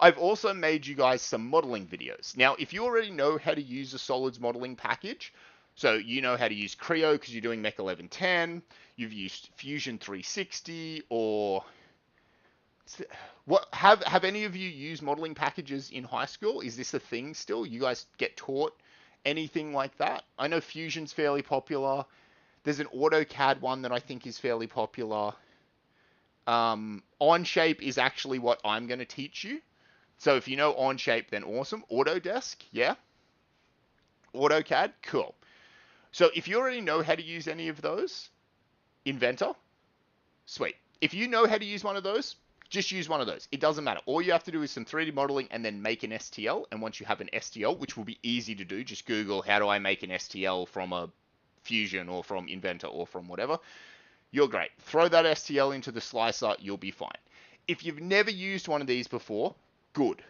I've also made you guys some modeling videos. Now, if you already know how to use a solids modeling package, so you know how to use Creo because you're doing Mech 1110, you've used Fusion 360, or what? Have any of you used modeling packages in high school? Is this a thing still? You guys get taught anything like that? I know Fusion's fairly popular. There's an AutoCAD one that I think is fairly popular. Onshape is actually what I'm going to teach you. So if you know Onshape, then awesome. Autodesk, yeah. AutoCAD, cool. So if you already know how to use any of those, Inventor, sweet. If you know how to use one of those, just use one of those. It doesn't matter. All you have to do is some 3D modeling and then make an STL. And once you have an STL, which will be easy to do, just Google how do I make an STL from a Fusion or from Inventor or from whatever. You're great. Throw that STL into the slicer, you'll be fine. If you've never used one of these before, good.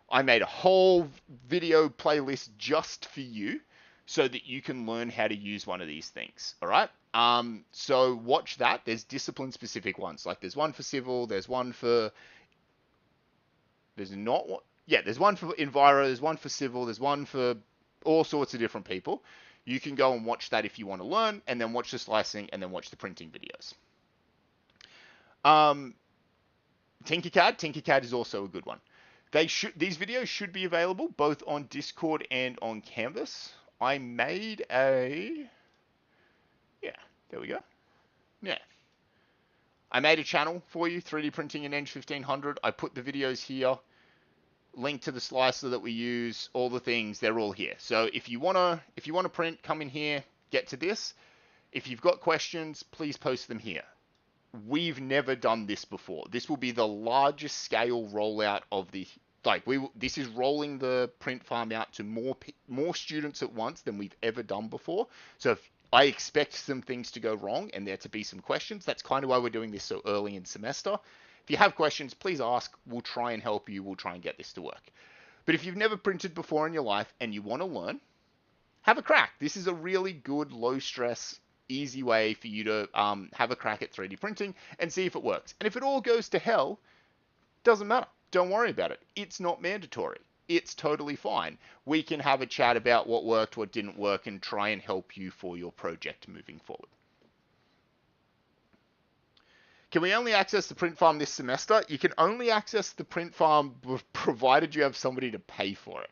I made a whole video playlist just for you so that you can learn how to use one of these things. All right. So watch that. There's discipline specific ones. Like there's one for civil. There's one for, there's not one. Yeah, there's one for Enviro. There's one for civil. There's one for all sorts of different people. You can go and watch that if you want to learn, and then watch the slicing, and then watch the printing videos. Tinkercad is also a good one. These videos should be available both on Discord and on Canvas. I made a, yeah, there we go. Yeah. I made a channel for you, 3D printing in ENGG1500. I put the videos here, link to the slicer that we use, all the things, they're all here. So if you wanna print, come in here, get to this. If you've got questions, please post them here. We've never done this before. This will be the largest scale rollout of the, this is rolling the print farm out to more students at once than we've ever done before. So if I expect some things to go wrong and there to be some questions, that's kind of why we're doing this so early in semester. If you have questions, please ask. We'll try and help you. We'll try and get this to work. But if you've never printed before in your life and you want to learn, have a crack. This is a really good, low stress, easy way for you to have a crack at 3D printing and see if it works. And if it all goes to hell, doesn't matter. Don't worry about it. It's not mandatory. It's totally fine. We can have a chat about what worked, what didn't work, and try and help you for your project moving forward. Can we only access the print farm this semester? You can only access the print farm provided you have somebody to pay for it.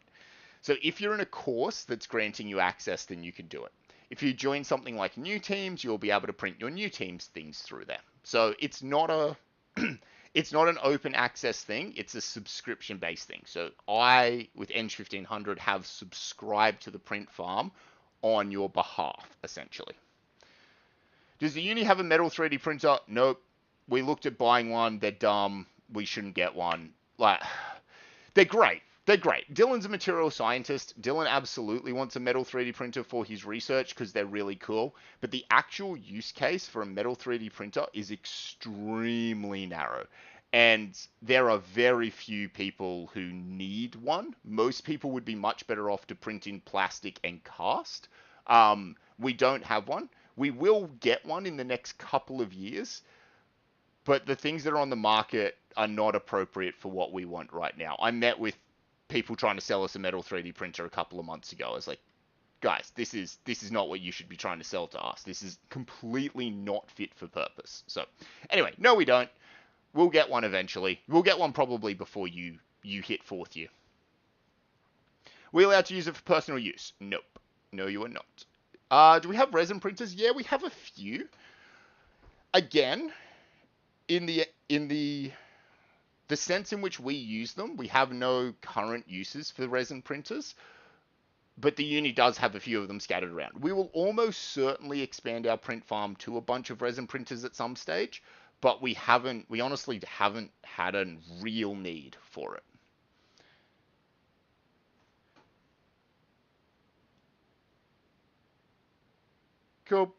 So if you're in a course that's granting you access, then you can do it. If you join something like New Teams, you'll be able to print your New Teams things through there. So it's not a it's not an open access thing, it's a subscription based thing. So I, with ENGG1500, have subscribed to the print farm on your behalf, essentially. Does the uni have a metal 3D printer? Nope. We looked at buying one. They're dumb. We shouldn't get one. Like, they're great. They're great. Dylan's a material scientist. Dylan absolutely wants a metal 3D printer for his research because they're really cool. But the actual use case for a metal 3D printer is extremely narrow. And there are very few people who need one. Most people would be much better off to print in plastic and cast. We don't have one. We will get one in the next couple of years. But the things that are on the market are not appropriate for what we want right now. I met with people trying to sell us a metal 3D printer a couple of months ago. I was like, guys, this is not what you should be trying to sell to us. This is completely not fit for purpose. So anyway, no, we don't. We'll get one eventually. We'll get one probably before you hit fourth year. We allowed to use it for personal use? Nope. No, you are not. Do we have resin printers? Yeah, we have a few. Again, in the sense in which we use them, we have no current uses for resin printers, but the uni does have a few of them scattered around. We will almost certainly expand our print farm to a bunch of resin printers at some stage, but we honestly haven't had a real need for it. Cool.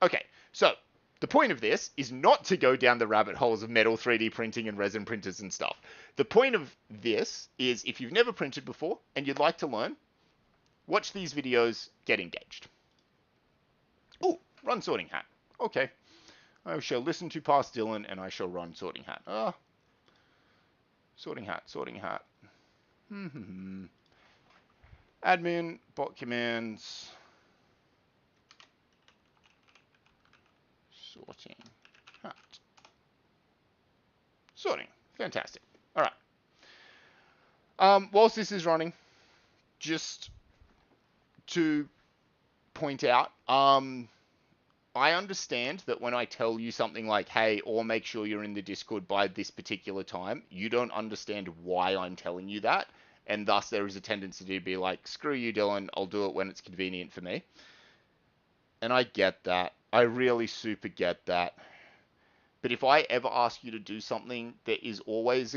Okay, so the point of this is not to go down the rabbit holes of metal 3D printing and resin printers and stuff. The point of this is, if you've never printed before and you'd like to learn, watch these videos, get engaged. Oh, run sorting hat. Okay. I shall listen to past Dylan and I shall run sorting hat. Sorting hat. Admin, bot commands. Sorting hat. Sorting. Fantastic. All right. Whilst this is running, just to point out, I understand that when I tell you something like, hey, or make sure you're in the Discord by this particular time, you don't understand why I'm telling you that. And thus there is a tendency to be like, screw you, Dylan, I'll do it when it's convenient for me. And I get that. I really super get that. But if I ever ask you to do something, there is always,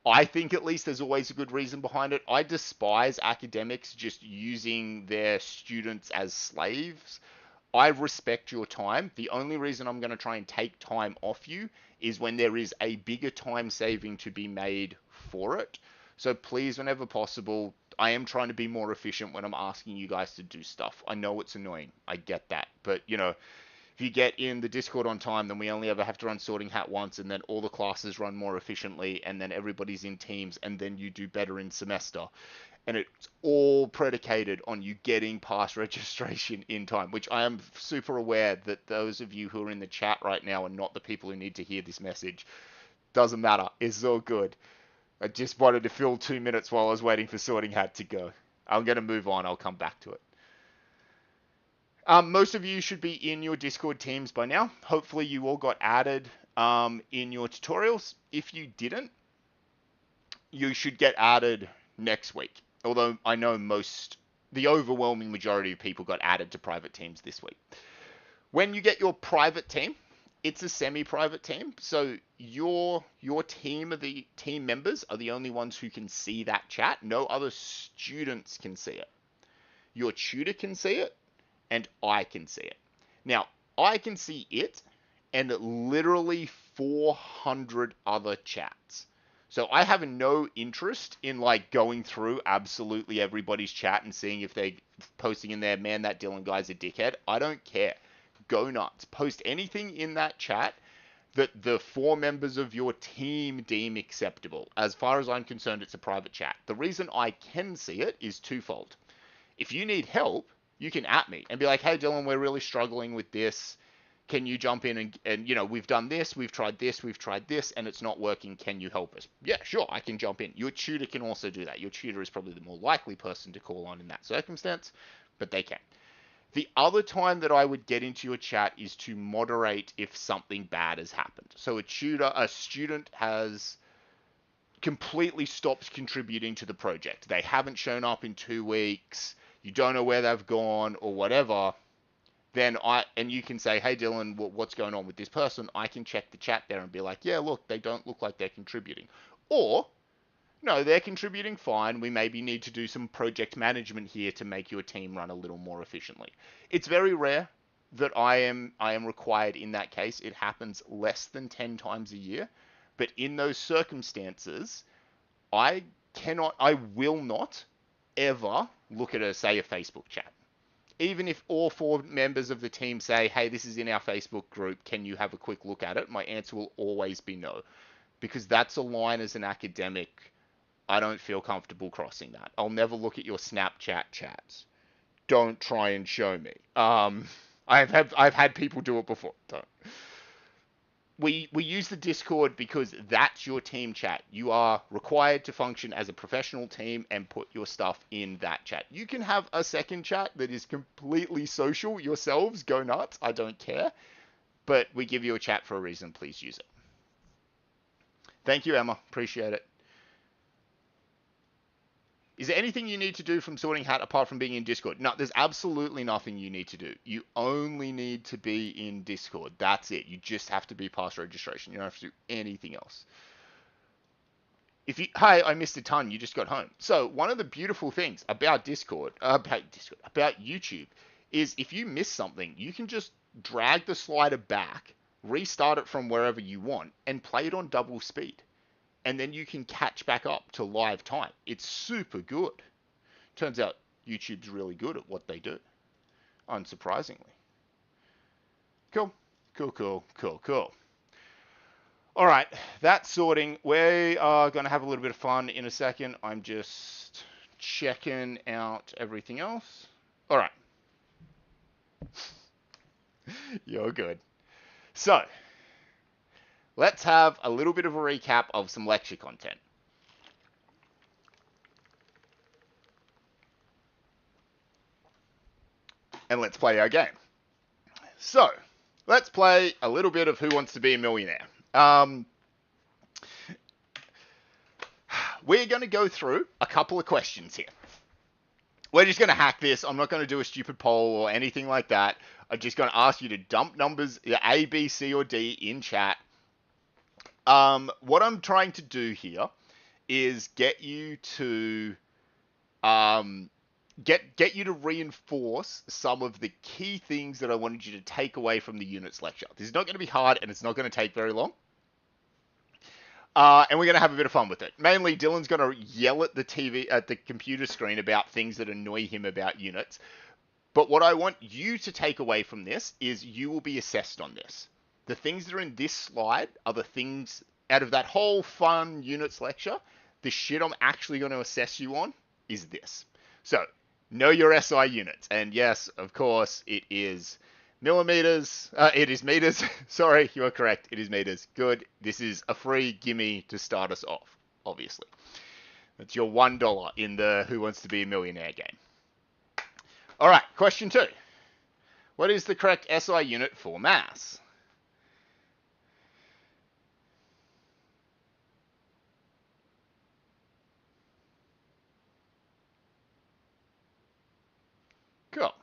I think at least there's always a good reason behind it. I despise academics just using their students as slaves. I respect your time. The only reason I'm going to try and take time off you is when there is a bigger time saving to be made for it. So please, whenever possible, I am trying to be more efficient when I'm asking you guys to do stuff. I know it's annoying. I get that. But, you know, if you get in the Discord on time, then we only ever have to run sorting hat once, and then all the classes run more efficiently, and then everybody's in teams, and then you do better in semester. And it's all predicated on you getting past registration in time, which I am super aware that those of you who are in the chat right now are not the people who need to hear this message. Doesn't matter. It's all good. I just wanted to fill 2 minutes while I was waiting for sorting hat to go. I'm going to move on. I'll come back to it. Most of you should be in your Discord teams by now. Hopefully you all got added in your tutorials. If you didn't, you should get added next week. Although I know the overwhelming majority of people got added to private teams this week. When you get your private team, it's a semi-private team. So your team of the team members are the only ones who can see that chat. No other students can see it. Your tutor can see it, and I can see it. Now, I can see it and literally 400 other chats. So I have no interest in like going through absolutely everybody's chat and seeing if they're posting in there, man, that Dylan guy's a dickhead. I don't care. Go nuts. Post anything in that chat that the 4 members of your team deem acceptable. As far as I'm concerned, it's a private chat. The reason I can see it is twofold. If you need help, you can at me and be like, hey, Dylan, we're really struggling with this. can you jump in and we've done this, we've tried this, and it's not working. Can you help us? Yeah, sure, I can jump in. Your tutor can also do that. Your tutor is probably the more likely person to call on in that circumstance, but they can. The other time that I would get into your chat is to moderate if something bad has happened. So a student has completely stopped contributing to the project. They haven't shown up in 2 weeks. You don't know where they've gone or whatever. And you can say, hey, Dylan, what's going on with this person? I can check the chat there and be like, yeah, look, they don't look like they're contributing. Or, no, they're contributing fine. We maybe need to do some project management here to make your team run a little more efficiently. It's very rare that I am required in that case. It happens less than 10 times a year. But in those circumstances, I will not ever look at say a Facebook chat. Even if all 4 members of the team say, hey, this is in our Facebook group, can you have a quick look at it? My answer will always be no, because that's a line as an academic. I don't feel comfortable crossing that. I'll never look at your Snapchat chats. Don't try and show me. I've had people do it before. Don't. We use the Discord because that's your team chat. You are required to function as a professional team and put your stuff in that chat. You can have a second chat that is completely social yourselves. Go nuts. I don't care. But we give you a chat for a reason. Please use it. Thank you, Emma. Appreciate it. Is there anything you need to do from Sorting Hat apart from being in Discord? No, there's absolutely nothing you need to do. You only need to be in Discord. That's it. You just have to be past registration. You don't have to do anything else. Hey, I missed a ton. You just got home. So one of the beautiful things about about YouTube, is if you miss something, you can just drag the slider back, restart it from wherever you want, and play it on double speed. And then you can catch back up to live time. It's super good. Turns out YouTube's really good at what they do, unsurprisingly. Cool. All right, that's sorting. We are going to have a little bit of fun in a second. I'm just checking out everything else. All right. You're good. So, let's have a little bit of a recap of some lecture content. And let's play our game. So, let's play a little bit of Who Wants to Be a Millionaire. We're going to go through a couple of questions here. We're just going to hack this. I'm not going to do a stupid poll or anything like that. I'm just going to ask you to dump numbers, A, B, C, or D in chat. What I'm trying to do here is get you to get you to reinforce some of the key things that I wanted you to take away from the units lecture. This is not going to be hard, and it's not going to take very long. And we're going to have a bit of fun with it. Mainly, Dylan's going to yell at the computer screen about things that annoy him about units. But what I want you to take away from this is you will be assessed on this. The things that are in this slide are the things out of that whole fun units lecture. The shit I'm actually going to assess you on is this. So, know your SI units. And yes, of course, it is millimeters. It is meters. Sorry, you are correct. It is meters. Good. This is a free gimme to start us off, obviously. That's your $1 in the Who Wants to Be a Millionaire game. All right, question 2. What is the correct SI unit for mass? Cool.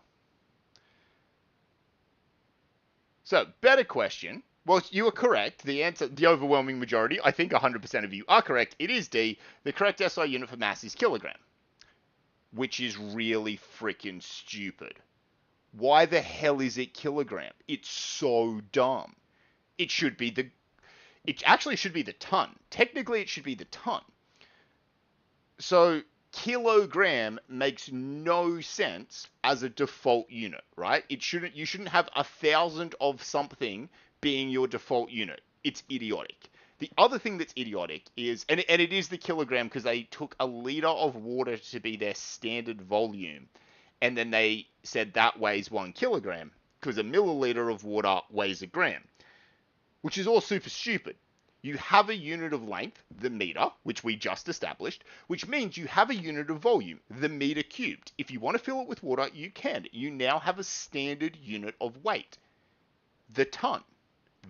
So, better question. Well, you are correct. The answer, the overwhelming majority, I think 100% of you are correct. It is D. The correct SI unit for mass is kilogram, which is really freaking stupid. Why the hell is it kilogram? It's so dumb. It actually should be the ton. Technically, it should be the ton. So, kilogram makes no sense as a default unit, right? You shouldn't have 1,000 of something being your default unit. It's idiotic. The other thing that's idiotic is, and it is the kilogram because they took a liter of water to be their standard volume, and then they said that weighs 1 kilogram. because a milliliter of water weighs a gram, which is all super stupid. You have a unit of length, the meter, which we just established, which means you have a unit of volume, the meter cubed. If you want to fill it with water, you can. You now have a standard unit of weight, the ton.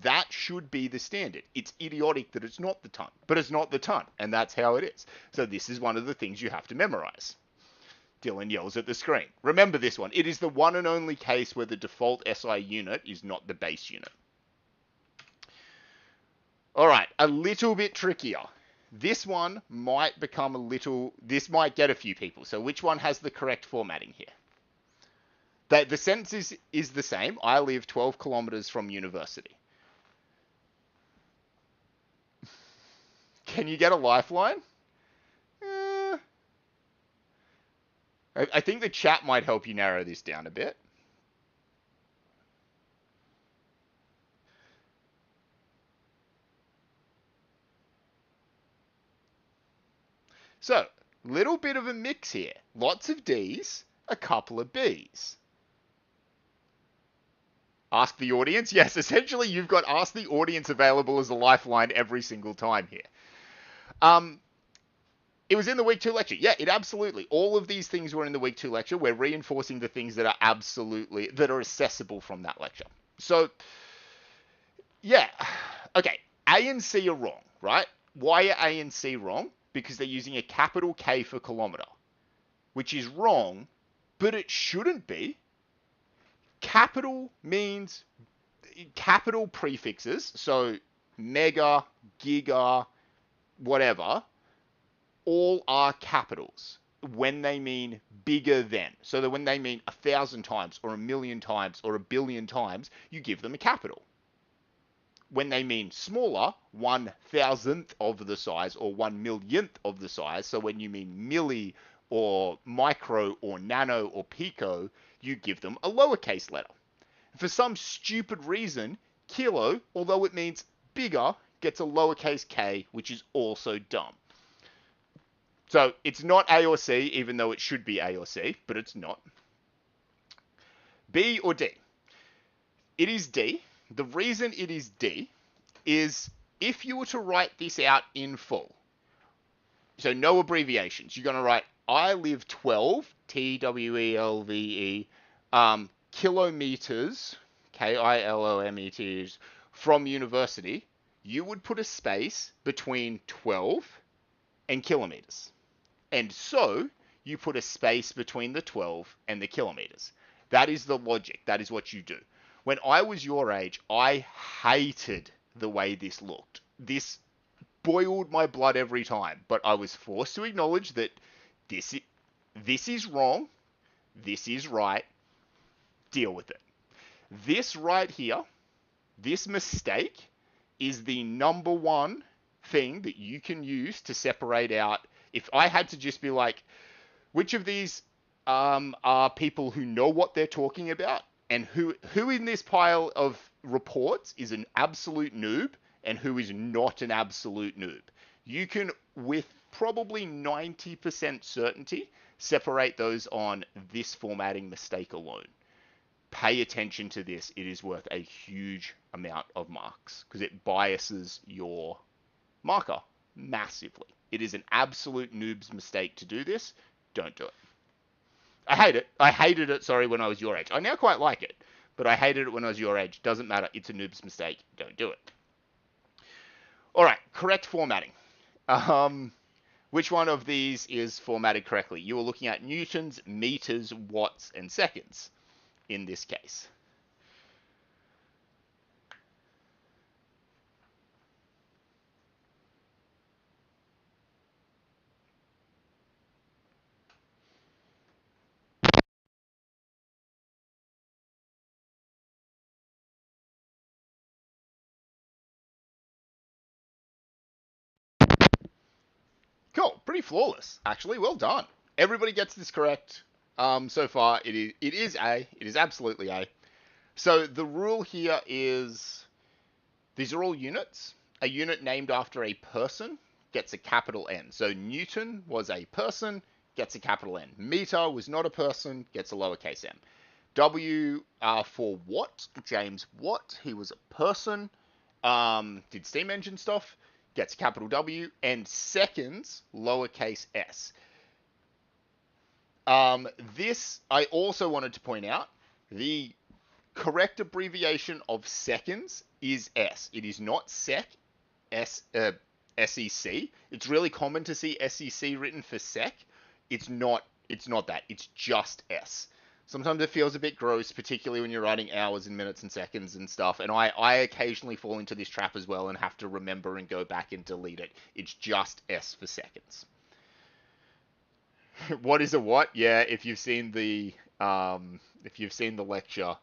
That should be the standard. It's idiotic that it's not the ton, but it's not the ton, and that's how it is. So this is one of the things you have to memorize. Dylan yells at the screen. Remember this one. It is the one and only case where the default SI unit is not the base unit. All right, a little bit trickier. This one might become this might get a few people. So which one has the correct formatting here? The sentence is the same. I live 12 kilometers from university. Can you get a lifeline? I think the chat might help you narrow this down a bit. So, little bit of a mix here. Lots of D's, a couple of B's. Ask the audience. Yes, essentially you've got ask the audience available as a lifeline every single time here. It was in the week 2 lecture. Yeah, it absolutely. All of these things were in the week 2 lecture. We're reinforcing the things that are accessible from that lecture. So, yeah. Okay, A and C are wrong, right? Why are A and C wrong? Because they're using a capital K for kilometer, which is wrong, but it shouldn't be. Capital means capital prefixes, so mega, giga, whatever, all are capitals when they mean bigger than. So that when they mean 1,000 times or 1,000,000 times or 1,000,000,000 times, you give them a capital. When they mean smaller, 1,000th of the size or 1,000,000th of the size. So when you mean milli or micro or nano or pico, you give them a lowercase letter. For some stupid reason, kilo, although it means bigger, gets a lowercase k, which is also dumb. So it's not A or C, even though it should be A or C, but it's not. B or D? It is D. The reason it is D is if you were to write this out in full, so no abbreviations, you're going to write I live 12, Twelve, kilometers, Kilometers, from university, you would put a space between 12 and kilometers. And so you put a space between the 12 and the kilometers. That is the logic. That is what you do. When I was your age, I hated the way this looked. This boiled my blood every time, but I was forced to acknowledge that this is wrong, this is right, deal with it. This right here, this mistake, is the number one thing that you can use to separate out. If I had to just be like, which of these are people who know what they're talking about, and who in this pile of reports is an absolute noob and who is not an absolute noob, you can, with probably 90% certainty, separate those on this formatting mistake alone. Pay attention to this. It is worth a huge amount of marks because it biases your marker massively. It is an absolute noob's mistake to do this. Don't do it. I hate it. I hated it, when I was your age. I now quite like it, but I hated it when I was your age. Doesn't matter. It's a noob's mistake. Don't do it. All right, correct formatting. Which one of these is formatted correctly? You are looking at newtons, meters, watts, and seconds in this case. Cool, pretty flawless, actually. Well done. Everybody gets this correct. So far, it is A. It is absolutely A. So the rule here is these are all units. A unit named after a person gets a capital N. So Newton was a person, gets a capital N. Meter was not a person, gets a lowercase m. W for Watt, James Watt. He was a person. Did steam engine stuff. Gets a capital W. And seconds, lowercase s. This, I also wanted to point out, the correct abbreviation of seconds is S. It is not SEC, SEC. It's really common to see SEC written for SEC. It's not that. It's just S. Sometimes it feels a bit gross, particularly when you're writing hours and minutes and seconds and stuff. And I occasionally fall into this trap as well and have to remember and go back and delete it. It's just S for seconds. What is a what? Yeah, if you've seen the lecture,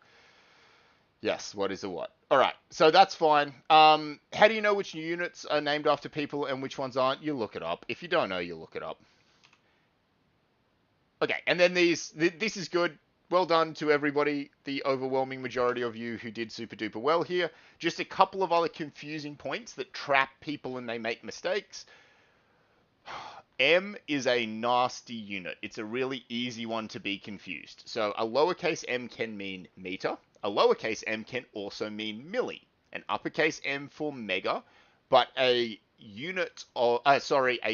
yes, what is a what? All right, so that's fine. How do you know which units are named after people and which ones aren't? You look it up. If you don't know, you look it up. Okay, and then this is good. Well done to everybody, the overwhelming majority of you who did super duper well here. Just a couple of other confusing points that trap people and they make mistakes. M is a nasty unit. It's a really easy one to be confused. So a lowercase m can mean meter. A lowercase m can also mean milli. An uppercase M for mega. But a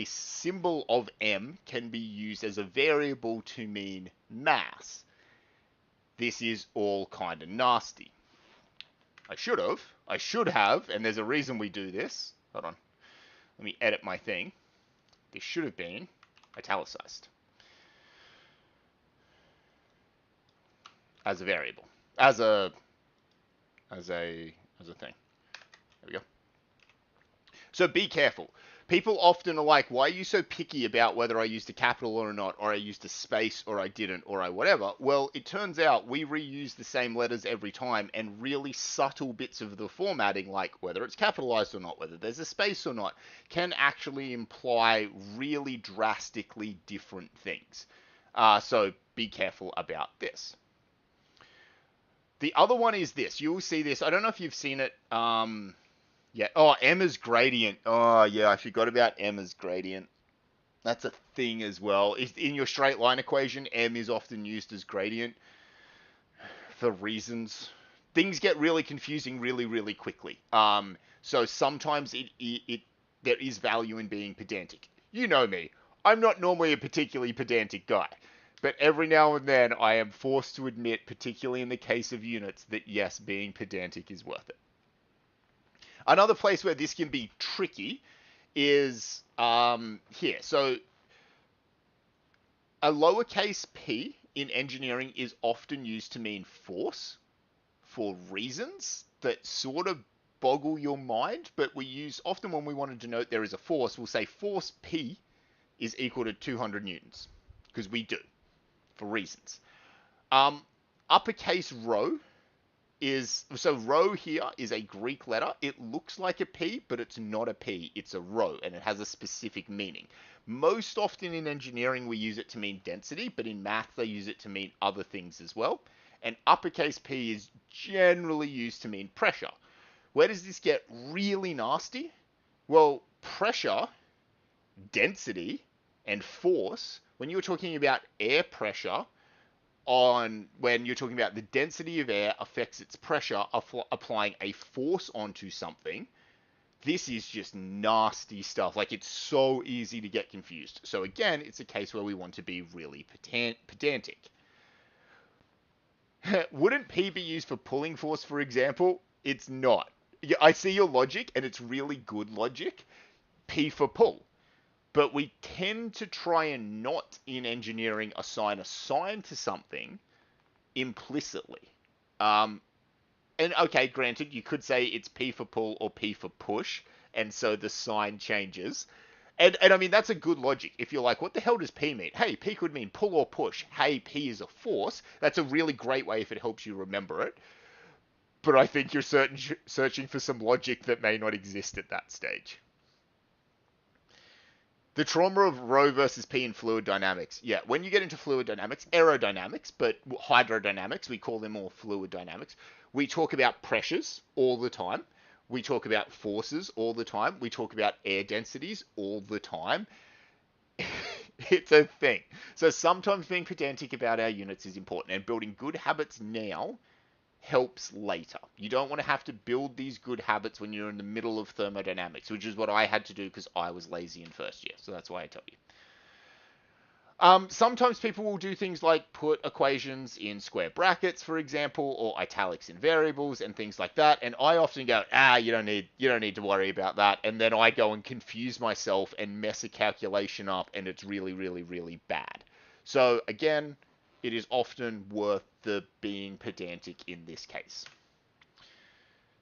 symbol of M can be used as a variable to mean mass. This is all kind of nasty. I should have, and there's a reason we do this. Hold on. Let me edit my thing. This should have been italicized as a variable, as a thing. There we go. So be careful. People often are like, why are you so picky about whether I used a capital or not, or I used a space or I didn't, or I whatever? Well, it turns out we reuse the same letters every time, and really subtle bits of the formatting, like whether it's capitalized or not, whether there's a space or not, can actually imply really drastically different things. So be careful about this. The other one is this. You will see this. I don't know if you've seen it. Yeah. Oh, Emma's gradient. Oh, yeah. I forgot about Emma's gradient. That's a thing as well. In your straight line equation, M is often used as gradient for reasons. Things get really confusing really, really quickly. So sometimes there is value in being pedantic. You know me. I'm not normally a particularly pedantic guy. But every now and then I am forced to admit, particularly in the case of units, that yes, being pedantic is worth it. Another place where this can be tricky is here. So a lowercase p in engineering is often used to mean force for reasons that sort of boggle your mind, but we use often when we want to denote there is a force, we'll say force P is equal to 200 newtons, because we do, for reasons. Uppercase rho is, so rho here is a Greek letter. It looks like a P, but it's not a P, it's a rho, and it has a specific meaning. Most often in engineering we use it to mean density, but in math they use it to mean other things as well. And uppercase P is generally used to mean pressure. Where does this get really nasty? Well, pressure, density, and force, when you're talking about air pressure, when you're talking about the density of air affects its pressure, applying a force onto something, this is just nasty stuff. Like, it's so easy to get confused. So again, it's a case where we want to be really pedantic. Wouldn't P be used for pulling force, for example? It's not. I see your logic, and it's really good logic. P for pull. But we tend to try and not, in engineering, assign a sign to something implicitly. And okay, granted, you could say it's P for pull or P for push, and so the sign changes. And I mean, that's a good logic. If you're like, what the hell does P mean? Hey, P could mean pull or push. Hey, P is a force. That's a really great way if it helps you remember it. But I think you're searching for some logic that may not exist at that stage. The trauma of rho versus P in fluid dynamics. Yeah, when you get into fluid dynamics, aerodynamics, but hydrodynamics, we call them all fluid dynamics. We talk about pressures all the time. We talk about forces all the time. We talk about air densities all the time. It's a thing. So sometimes being pedantic about our units is important, and building good habits now helps later. You don't want to have to build these good habits when you're in the middle of thermodynamics, which is what I had to do because I was lazy in first year. So that's why I tell you. Sometimes people will do things like put equations in square brackets, for example, or italics in variables and things like that. And I often go, you don't need to worry about that. And then I go and confuse myself and mess a calculation up, and it's really, really, really bad. So again, it is often worth the being pedantic in this case.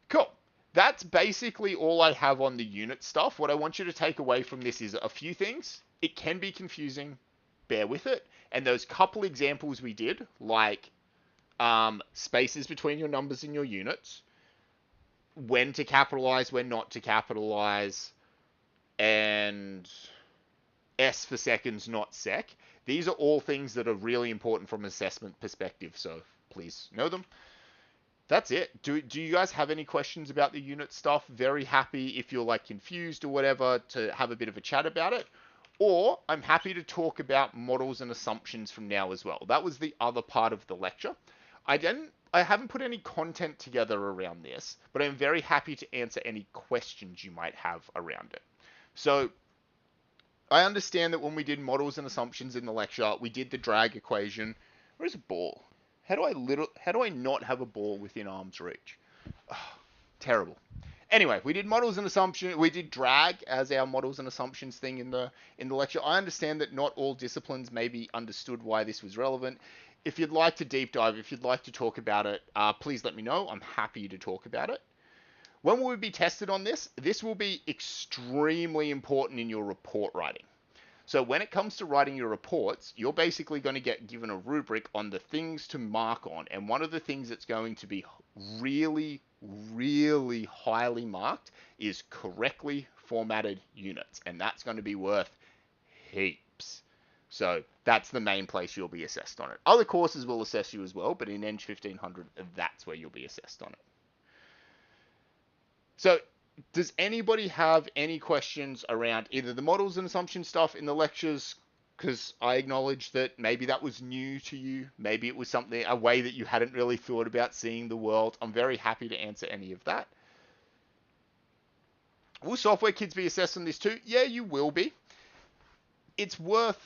Cool. That's basically all I have on the unit stuff. What I want you to take away from this is a few things. It can be confusing. Bear with it. And those couple examples we did, like spaces between your numbers and your units, when to capitalize, when not to capitalize, and S for seconds, not sec. These are all things that are really important from an assessment perspective, so please know them. That's it. Do you guys have any questions about the unit stuff? Very happy if you're like confused or whatever to have a bit of a chat about it. Or I'm happy to talk about models and assumptions from now as well. That was the other part of the lecture. I haven't put any content together around this, but I'm very happy to answer any questions you might have around it. So I understand that when we did models and assumptions in the lecture, we did the drag equation. Where's a ball? How do I not have a ball within arm's reach? Oh, terrible. Anyway, we did models and assumptions. We did drag as our models and assumptions thing in the lecture. I understand that not all disciplines maybe understood why this was relevant. If you'd like to deep dive, if you'd like to talk about it, please let me know. I'm happy to talk about it. When will we be tested on this? This will be extremely important in your report writing. So when it comes to writing your reports, you're basically going to get given a rubric on the things to mark on. And one of the things that's going to be really, really highly marked is correctly formatted units. And that's going to be worth heaps. So that's the main place you'll be assessed on it. Other courses will assess you as well, but in ENGG1500, that's where you'll be assessed on it. So does anybody have any questions around either the models and assumption stuff in the lectures? Because I acknowledge that maybe that was new to you. Maybe it was a way that you hadn't really thought about seeing the world. I'm very happy to answer any of that. Will software kids be assessed on this too? Yeah, you will be. It's worth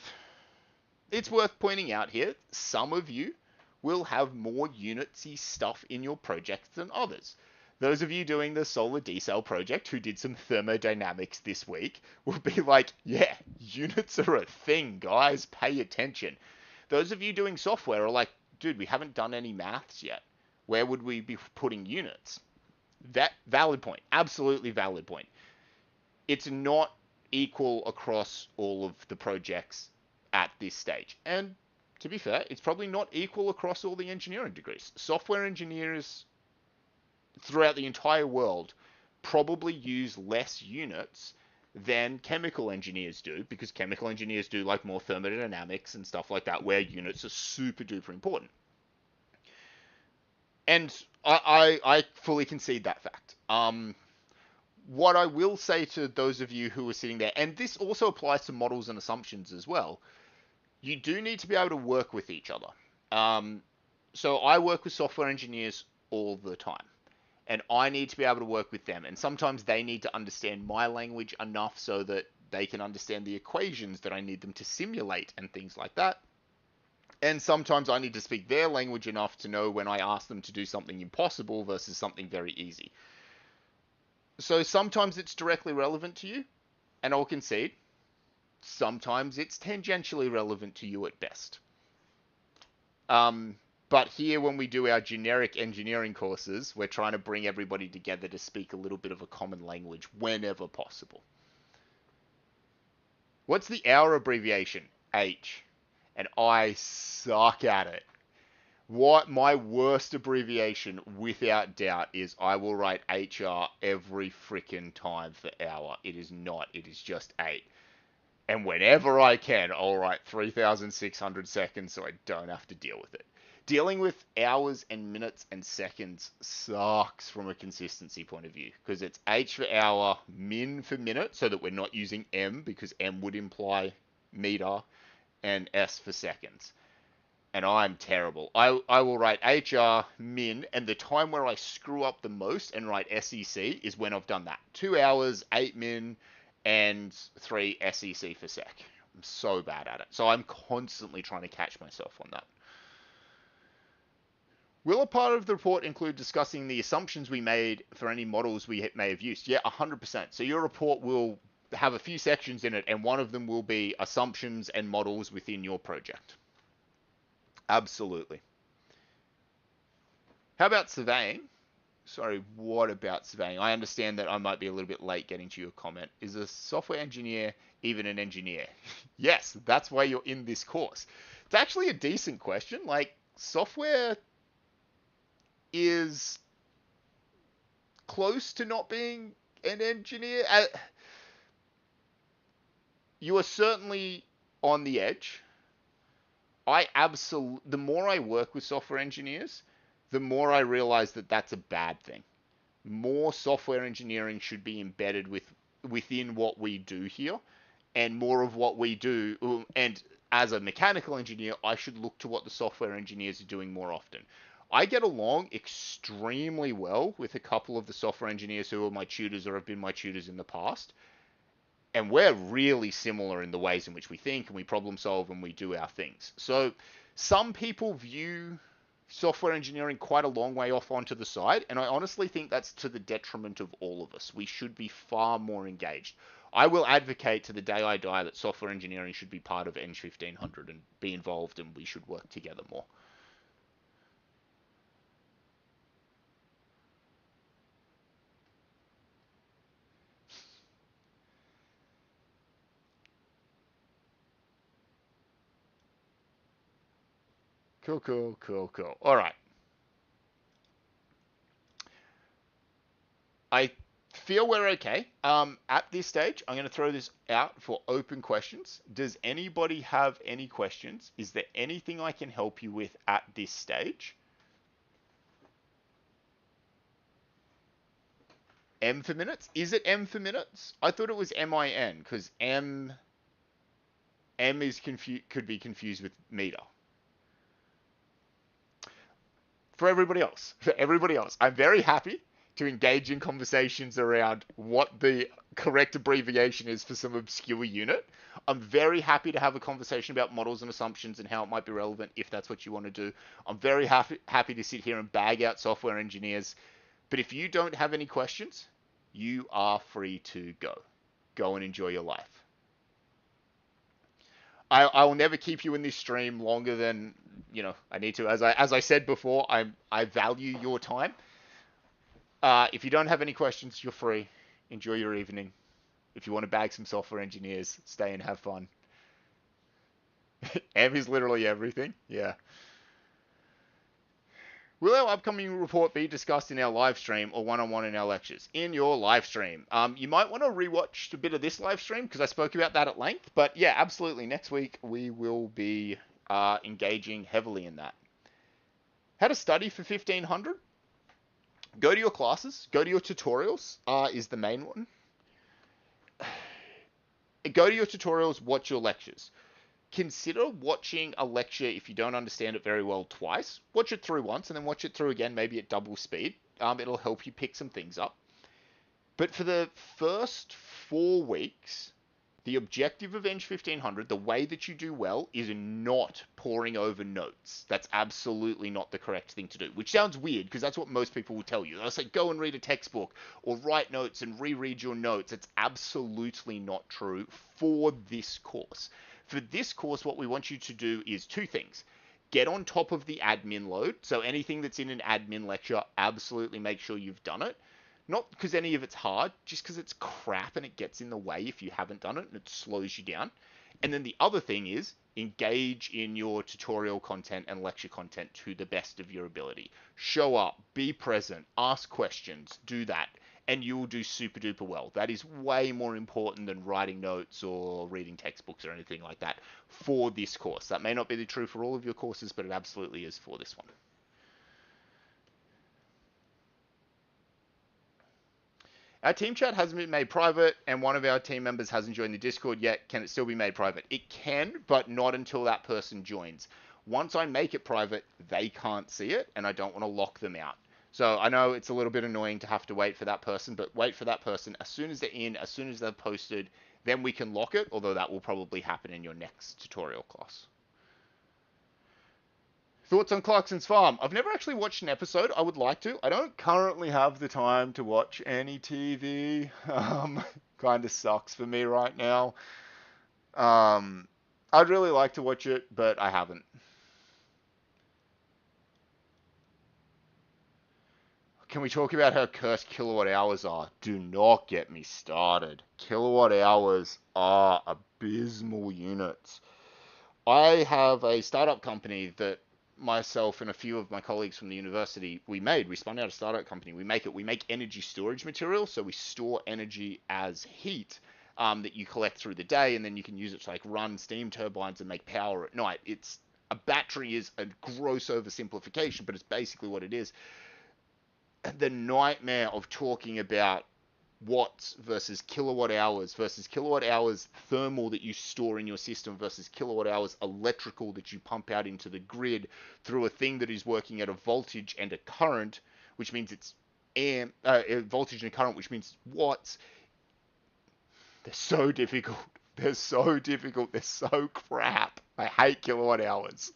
pointing out here, some of you will have more unitsy stuff in your projects than others. Those of you doing the solar decel project who did some thermodynamics this week will be like, yeah, units are a thing, guys, pay attention. Those of you doing software are like, dude, we haven't done any maths yet. Where would we be putting units? That valid point, absolutely valid point. It's not equal across all of the projects at this stage. And to be fair, it's probably not equal across all the engineering degrees. Software engineers throughout the entire world probably use less units than chemical engineers do, because chemical engineers do like more thermodynamics and stuff like that, where units are super duper important. And I fully concede that fact. What I will say to those of you who are sitting there, and this also applies to models and assumptions as well, you do need to be able to work with each other. So I work with software engineers all the time. And I need to be able to work with them. And sometimes they need to understand my language enough so that they can understand the equations that I need them to simulate and things like that. And sometimes I need to speak their language enough to know when I ask them to do something impossible versus something very easy. So sometimes it's directly relevant to you, and I'll concede. Sometimes it's tangentially relevant to you at best. But here, when we do our generic engineering courses, we're trying to bring everybody together to speak a little bit of a common language whenever possible. What's the hour abbreviation? H. And I suck at it. What my worst abbreviation, without doubt, is I will write HR every freaking time for hour. It is not. It is just 8. And whenever I can, I'll write 3,600 seconds so I don't have to deal with it. Dealing with hours and minutes and seconds sucks from a consistency point of view, because it's H for hour, min for minute, so that we're not using M, because M would imply meter, and S for seconds. And I'm terrible. I will write HR min, and the time where I screw up the most and write SEC is when I've done that. 2 hours, 8 min, and 3 SEC for sec. I'm so bad at it. So I'm constantly trying to catch myself on that. Will a part of the report include discussing the assumptions we made for any models we may have used? Yeah, 100%. So your report will have a few sections in it, and one of them will be assumptions and models within your project. Absolutely. How about surveying? Sorry, what about surveying? I understand that I might be a little bit late getting to your comment. Is a software engineer even an engineer? Yes, that's why you're in this course. It's actually a decent question. Like, software is close to not being an engineer. You are certainly on the edge. The more I work with software engineers, the more I realize that that's a bad thing. More software engineering should be embedded within what we do here, and more of what we do. And as a mechanical engineer, I should look to what the software engineers are doing more often. I get along extremely well with a couple of the software engineers who are my tutors or have been my tutors in the past. And we're really similar in the ways in which we think and we problem solve and we do our things. So some people view software engineering quite a long way off onto the side, and I honestly think that's to the detriment of all of us. We should be far more engaged. I will advocate to the day I die that software engineering should be part of ENGG1500 and be involved, and we should work together more. Cool. All right. I feel we're okay. At this stage, I'm going to throw this out for open questions. Does anybody have any questions? Is there anything I can help you with at this stage? M for minutes? Is it M for minutes? I thought it was MIN because M is could be confused with meter. For everybody else, I'm very happy to engage in conversations around what the correct abbreviation is for some obscure unit. I'm very happy to have a conversation about models and assumptions and how it might be relevant if that's what you want to do. I'm very happy to sit here and bag out software engineers. But if you don't have any questions, you are free to go. Go and enjoy your life. I will never keep you in this stream longer than I need to. As I said before, I value your time. If you don't have any questions, you're free. Enjoy your evening. If you want to bag some software engineers, stay and have fun. M is literally everything. Yeah. Will our upcoming report be discussed in our live stream or one-on-one in our lectures? In your live stream. You might want to rewatch a bit of this live stream because I spoke about that at length. But yeah, absolutely. Next week we will be engaging heavily in that. How to study for 1500? Go to your classes. Go to your tutorials is the main one. Go to your tutorials, watch your lectures. Consider watching a lecture if you don't understand it very well twice. Watch it through once and then watch it through again, maybe at double speed. It'll help you pick some things up. But for the first 4 weeks, the objective of ENG1500, the way that you do well, is not poring over notes. That's absolutely not the correct thing to do, which sounds weird because that's what most people will tell you. They'll say, go and read a textbook or write notes and reread your notes. It's absolutely not true for this course. For this course, what we want you to do is 2 things. Get on top of the admin load. So anything that's in an admin lecture, absolutely make sure you've done it. Not because any of it's hard, just because it's crap and it gets in the way if you haven't done it and it slows you down. And then the other thing is engage in your tutorial content and lecture content to the best of your ability. Show up, be present, ask questions, do that, and you will do super duper well. That is way more important than writing notes or reading textbooks or anything like that for this course. That may not be true for all of your courses, but it absolutely is for this one. Our team chat hasn't been made private, and one of our team members hasn't joined the Discord yet. Can it still be made private? It can, but not until that person joins. Once I make it private, they can't see it, and I don't want to lock them out. So I know it's a little bit annoying to have to wait for that person, but wait for that person. As soon as they're in, as soon as they're posted, then we can lock it, although that will probably happen in your next tutorial class. Thoughts on Clarkson's Farm? I've never actually watched an episode. I would like to. I don't currently have the time to watch any TV. Kind of sucks for me right now. I'd really like to watch it, but I haven't. Can we talk about how cursed kilowatt hours are? Do not get me started. Kilowatt hours are abysmal units. I have a startup company that myself and a few of my colleagues from the university we spun out a startup company. We make energy storage material, so we store energy as heat that you collect through the day, and then you can use it to like run steam turbines and make power at night. It's a battery is a gross oversimplification, but it's basically what it is. The nightmare of talking about watts versus kilowatt hours thermal that you store in your system versus kilowatt hours electrical that you pump out into the grid through a thing that is working at a voltage and a current, which means it's voltage and current, which means watts. They're so difficult. They're so difficult. They're so crap. I hate kilowatt hours.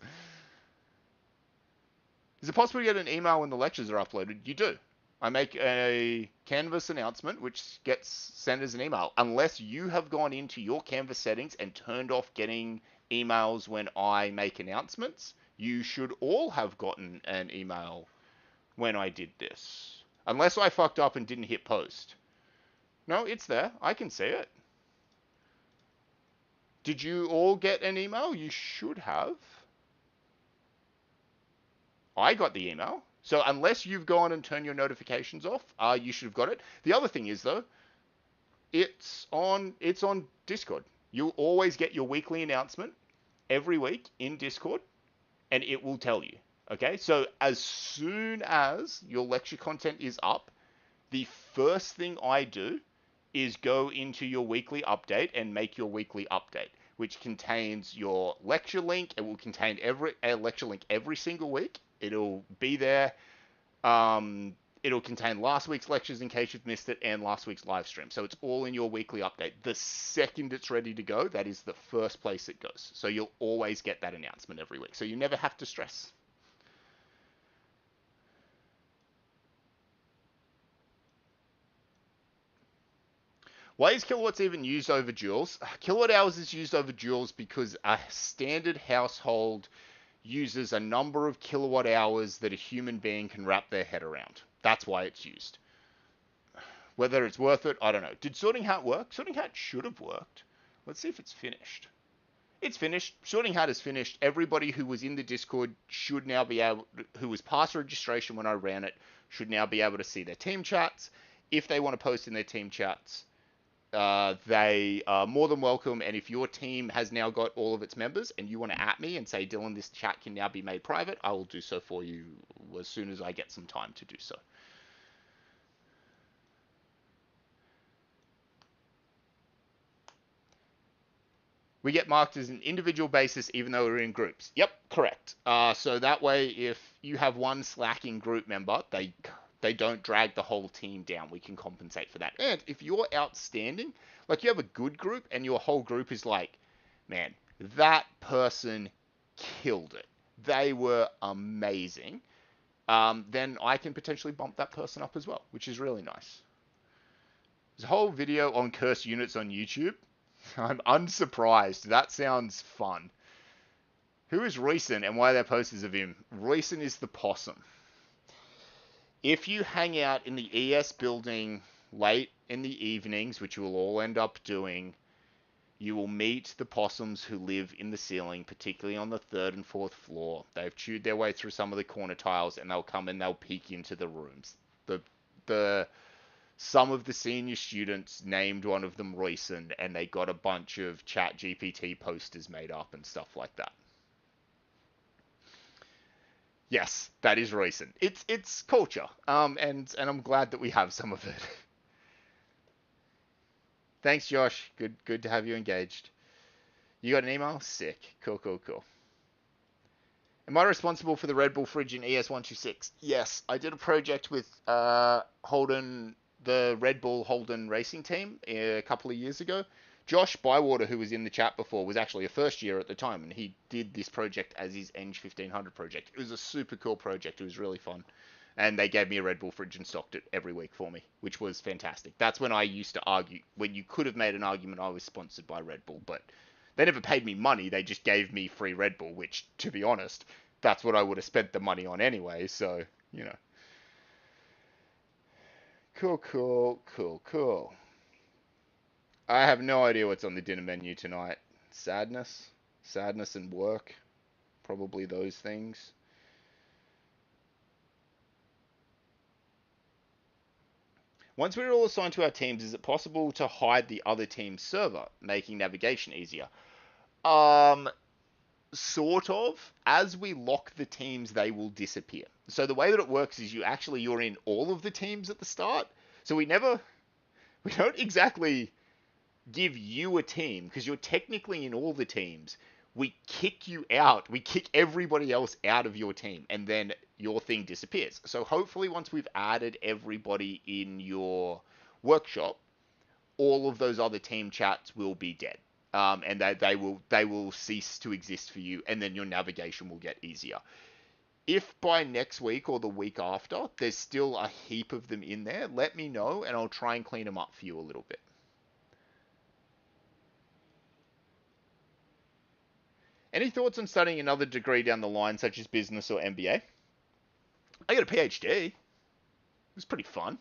Is it possible to get an email when the lectures are uploaded? You do. I make a Canvas announcement, which gets sent as an email. Unless you have gone into your Canvas settings and turned off getting emails when I make announcements, you should all have gotten an email when I did this. Unless I fucked up and didn't hit post. No, it's there. I can see it. Did you all get an email? You should have. I got the email. So unless you've gone and turned your notifications off, you should have got it. The other thing is though, it's on Discord. You'll always get your weekly announcement every week in Discord, and it will tell you. Okay, so as soon as your lecture content is up, the first thing I do is go into your weekly update and make your weekly update, which contains your lecture link. It will contain a lecture link every single week. It'll be there. It'll contain last week's lectures in case you've missed it and last week's live stream. So it's all in your weekly update. The second it's ready to go, that is the first place it goes. So you'll always get that announcement every week. So you never have to stress. Why is kilowatts even used over joules? Kilowatt hours is used over joules because a standard household uses a number of kilowatt hours that a human being can wrap their head around. That's why it's used. Whether it's worth it, I don't know. Did Sorting Hat work? Sorting Hat should have worked. Let's see if it's finished. It's finished. Sorting Hat is finished. Everybody who was in the Discord should now be able, who was past registration when I ran it, should now be able to see their team chats. If they want to post in their team chats, they are more than welcome. And if your team has now got all of its members and you want to at me and say, Dylan, this chat can now be made private, I will do so for you as soon as I get some time to do so. We get marked as an individual basis even though we're in groups. Yep, correct. So that way, if you have one slacking group member, they don't drag the whole team down. We can compensate for that. And if you're outstanding, like you have a good group and your whole group is like, man, that person killed it. They were amazing. Then I can potentially bump that person up as well, which is really nice. There's a whole video on cursed units on YouTube. I'm unsurprised. That sounds fun. Who is Royson and why are there posters of him? Royson is the possum. If you hang out in the ES building late in the evenings, which you will all end up doing, you will meet the possums who live in the ceiling, particularly on the 3rd and 4th floor. They've chewed their way through some of the corner tiles and they'll come and they'll peek into the rooms. Some of the senior students named one of them Royson, and they got a bunch of ChatGPT posters made up and stuff like that. Yes, that is Royson. It's culture, and I'm glad that we have some of it. Thanks, Josh. Good to have you engaged. You got an email? Sick. Cool. Am I responsible for the Red Bull fridge in ES126? Yes, I did a project with Holden, the Red Bull Holden racing team a couple of years ago. Josh Bywater, who was in the chat before, was actually a first year at the time, and he did this project as his ENGG1500 project. It was a super cool project. It was really fun. And they gave me a Red Bull fridge and stocked it every week for me, which was fantastic. That's when I used to argue, when you could have made an argument I was sponsored by Red Bull, but they never paid me money. They just gave me free Red Bull, which, to be honest, that's what I would have spent the money on anyway. So, you know. Cool. I have no idea what's on the dinner menu tonight. Sadness and work. Probably those things. Once we're all assigned to our teams, is it possible to hide the other team's server, making navigation easier? Sort of. As we lock the teams, they will disappear. So the way that it works is you're in all of the teams at the start. So we don't exactly give you a team because you're technically in all the teams. We kick you out. We kick everybody else out of your team, and then your thing disappears. So hopefully once we've added everybody in your workshop, all of those other team chats will be dead. And they will cease to exist for you, and then your navigation will get easier. If by next week or the week after there's still a heap of them in there, let me know and I'll try and clean them up for you a little bit. Any thoughts on studying another degree down the line, such as business or MBA? I got a PhD. It was pretty fun.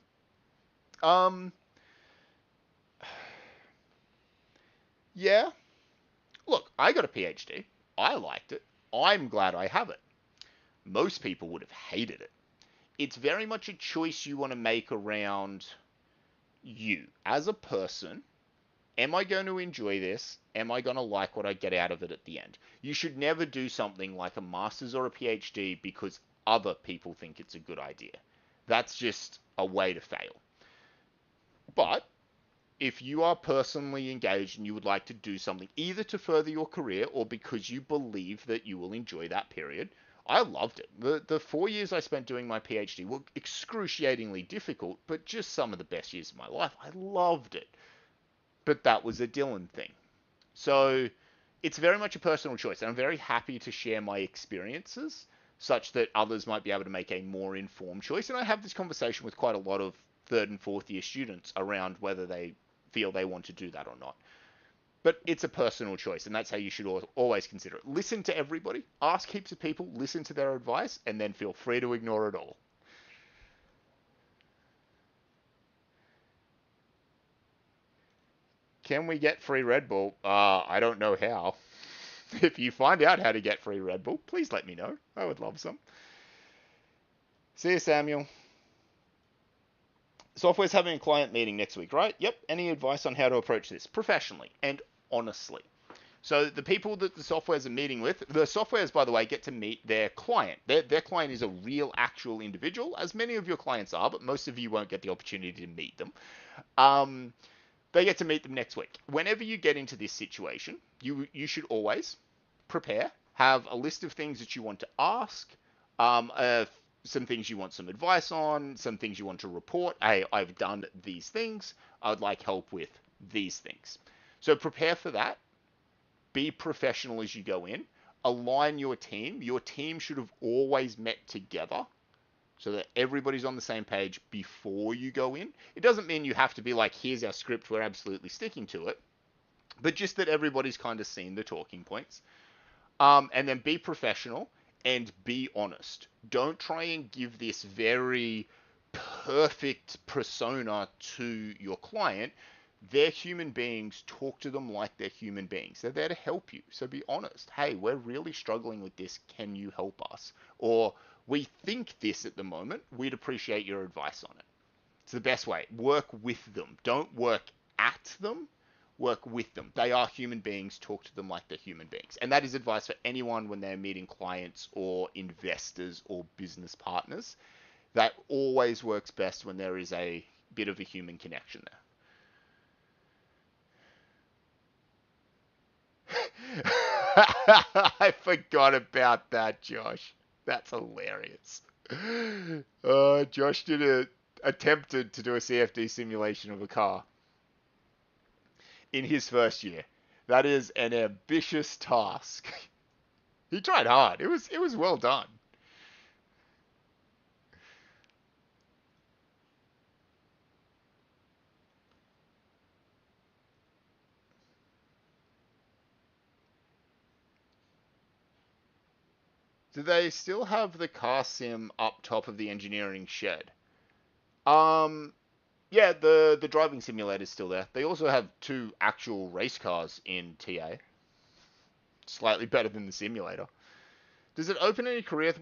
Yeah. Look, I got a PhD. I liked it. I'm glad I have it. Most people would have hated it. It's very much a choice you want to make around you as a person. Am I going to enjoy this? Am I going to like what I get out of it at the end? You should never do something like a master's or a PhD because other people think it's a good idea. That's just a way to fail. But if you are personally engaged and you would like to do something either to further your career or because you believe that you will enjoy that period, I loved it. The 4 years I spent doing my PhD were excruciatingly difficult, but just some of the best years of my life. I loved it. But that was a Dylan thing. So it's very much a personal choice. And I'm very happy to share my experiences such that others might be able to make a more informed choice. And I have this conversation with quite a lot of third and fourth year students around whether they feel they want to do that or not. But it's a personal choice, and that's how you should always consider it. Listen to everybody, ask heaps of people, listen to their advice, and then feel free to ignore it all. Can we get free Red Bull? I don't know how. If you find out how to get free Red Bull, please let me know. I would love some. See you, Samuel. Software's having a client meeting next week, right? Yep. Any advice on how to approach this professionally and honestly? So the people that the softwares are meeting with, the softwares, by the way, get to meet their client. Their client is a real, actual individual, as many of your clients are, but most of you won't get the opportunity to meet them. They get to meet them next week. Whenever you get into this situation, you should always prepare, have a list of things that you want to ask, some things you want some advice on, some things you want to report. Hey, I've done these things. I would like help with these things. So prepare for that. Be professional as you go in. Align your team. Your team should have always met together so that everybody's on the same page before you go in. It doesn't mean you have to be like, here's our script, we're absolutely sticking to it. But just that everybody's kind of seen the talking points. And then be professional and be honest. Don't try and give this very perfect persona to your client. They're human beings. Talk to them like they're human beings. They're there to help you. So be honest. Hey, we're really struggling with this. Can you help us? Or we think this at the moment. We'd appreciate your advice on it. It's the best way. Work with them. Don't work at them. Work with them. They are human beings. Talk to them like they're human beings. And that is advice for anyone when they're meeting clients or investors or business partners. That always works best when there is a bit of a human connection there. I forgot about that, Josh. That's hilarious. Josh attempted to do a CFD simulation of a car in his first year. That is an ambitious task. He tried hard. It was well done. Do they still have the car sim up top of the engineering shed? Um, yeah, the driving simulator is still there. They also have two actual race cars in TA. Slightly better than the simulator. Does it open any career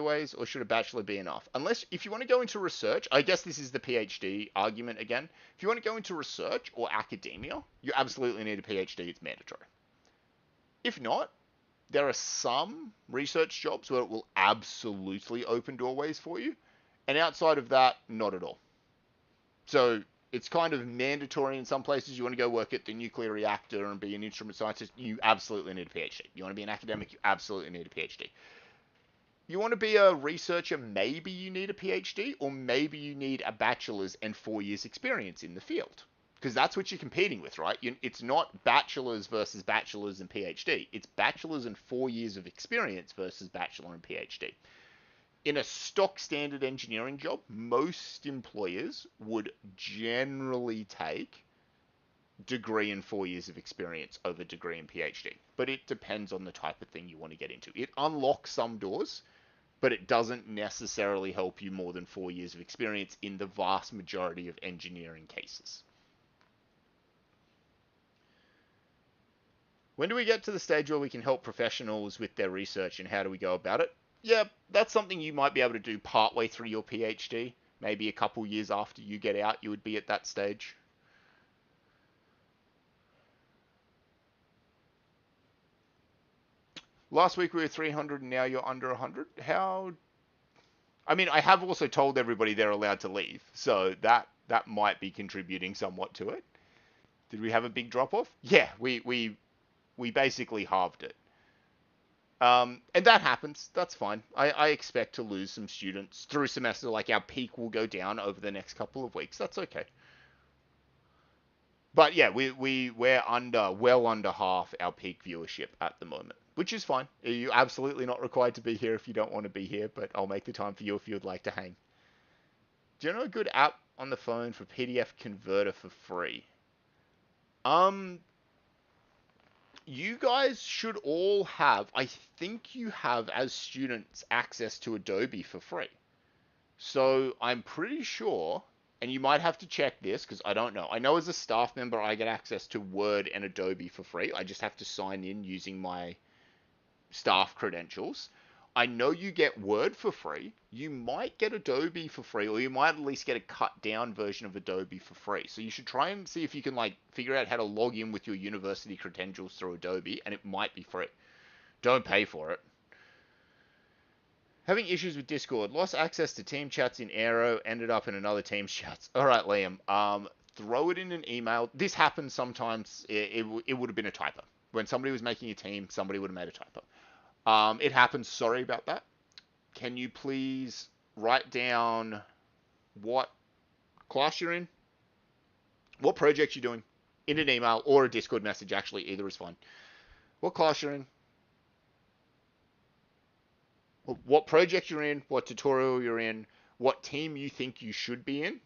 ways, or should a bachelor be enough? Unless, if you want to go into research, I guess this is the PhD argument again. If you want to go into research or academia, you absolutely need a PhD. It's mandatory. If not, there are some research jobs where it will absolutely open doorways for you, and outside of that, not at all. So it's kind of mandatory in some places. You want to go work at the nuclear reactor and be an instrument scientist, you absolutely need a PhD. You want to be an academic, you absolutely need a PhD. You want to be a researcher, maybe you need a PhD, or maybe you need a bachelor's and 4 years experience in the field. Because that's what you're competing with, right? It's not bachelor's versus bachelor's and PhD. It's bachelor's and 4 years of experience versus bachelor and PhD. In a stock standard engineering job, most employers would generally take degree and 4 years of experience over degree and PhD. But it depends on the type of thing you want to get into. It unlocks some doors, but it doesn't necessarily help you more than 4 years of experience in the vast majority of engineering cases. When do we get to the stage where we can help professionals with their research, and how do we go about it? Yeah, that's something you might be able to do partway through your PhD. Maybe a couple years after you get out, you would be at that stage. Last week we were 300 and now you're under 100. How? I mean, I have also told everybody they're allowed to leave, so that might be contributing somewhat to it. Did we have a big drop off? Yeah, we basically halved it. And that happens. That's fine. I expect to lose some students through semester. Like our peak will go down over the next couple of weeks. That's okay. But yeah, we're well under half our peak viewership at the moment, which is fine. You're absolutely not required to be here if you don't want to be here, but I'll make the time for you if you'd like to hang. Do you know a good app on the phone for PDF converter for free? Um, you guys should all have, I think you have as students access to Adobe for free. So I'm pretty sure, and you might have to check this because I don't know. I know as a staff member, I get access to Word and Adobe for free. I just have to sign in using my staff credentials. I know you get Word for free. You might get Adobe for free, or you might at least get a cut down version of Adobe for free. So you should try and see if you can like figure out how to log in with your university credentials through Adobe, and it might be free. Don't pay for it. Having issues with Discord. Lost access to team chats in Aero. Ended up in another team's chats. All right, Liam. Throw it in an email. This happens sometimes. It would have been a typo. When somebody was making a team, somebody would have made a typo. It happens. Sorry about that. Can you please write down what class you're in, what project you're doing, in an email or a Discord message? Actually, either is fine. What class you're in, what project you're in, what tutorial you're in, what team you think you should be in,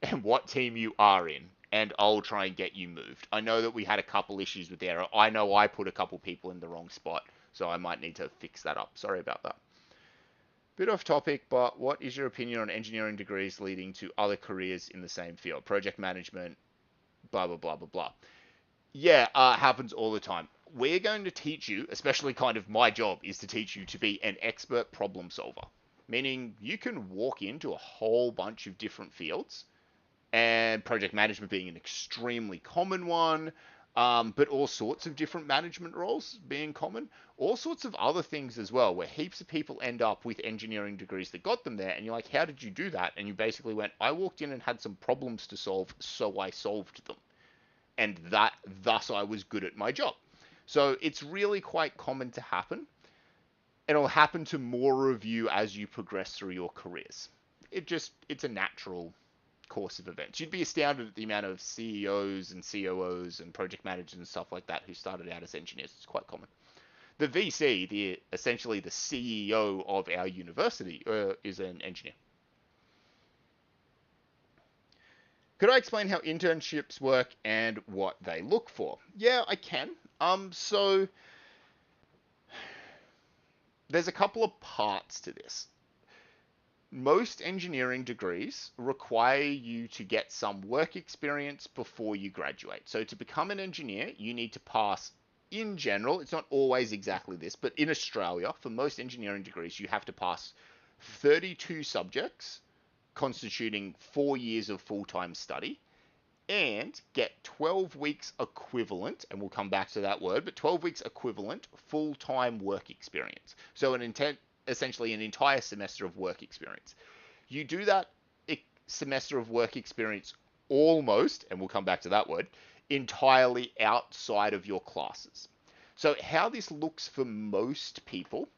and what team you are in. And I'll try and get you moved. I know that we had a couple issues with error. I know I put a couple people in the wrong spot, so I might need to fix that up. Sorry about that. Bit off topic, but what is your opinion on engineering degrees leading to other careers in the same field? Project management, blah, blah, blah, blah, blah. Yeah, happens all the time. We're going to teach you, especially kind of my job is to teach you to be an expert problem solver. Meaning you can walk into a whole bunch of different fields, and project management being an extremely common one, but all sorts of different management roles being common, all sorts of other things as well, where heaps of people end up with engineering degrees that got them there, and you're like, how did you do that? And you basically went, I walked in and had some problems to solve, so I solved them. And thus I was good at my job. So it's really quite common to happen. It'll happen to more of you as you progress through your careers. It's a natural course of events. You'd be astounded at the amount of CEOs and COOs and project managers and stuff like that who started out as engineers. It's quite common. The VC, essentially the CEO of our university, is an engineer. Could I explain how internships work and what they look for? Yeah, I can. So there's a couple of parts to this. Most engineering degrees require you to get some work experience before you graduate. So to become an engineer, you need to pass, in general, it's not always exactly this, but in Australia, for most engineering degrees, you have to pass 32 subjects constituting 4 years of full-time study and get 12 weeks equivalent, and we'll come back to that word, but 12 weeks equivalent full-time work experience. So essentially an entire semester of work experience. You do that semester of work experience almost, and we'll come back to that word, entirely outside of your classes. So how this looks for most people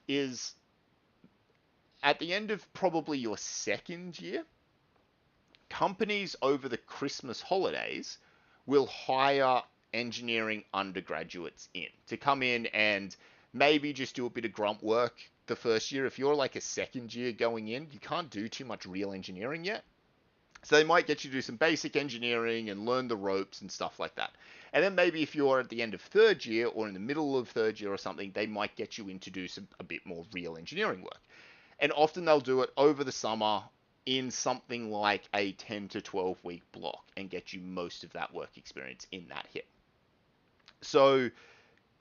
is at the end of probably your second year, companies over the Christmas holidays will hire engineering undergraduates in to come in and maybe just do a bit of grunt work the first year. If you're like a second year going in, you can't do too much real engineering yet. So they might get you to do some basic engineering and learn the ropes and stuff like that. And then maybe if you're at the end of third year or in the middle of third year or something, they might get you in to do a bit more real engineering work. And often they'll do it over the summer in something like a 10 to 12 week block and get you most of that work experience in that hit. So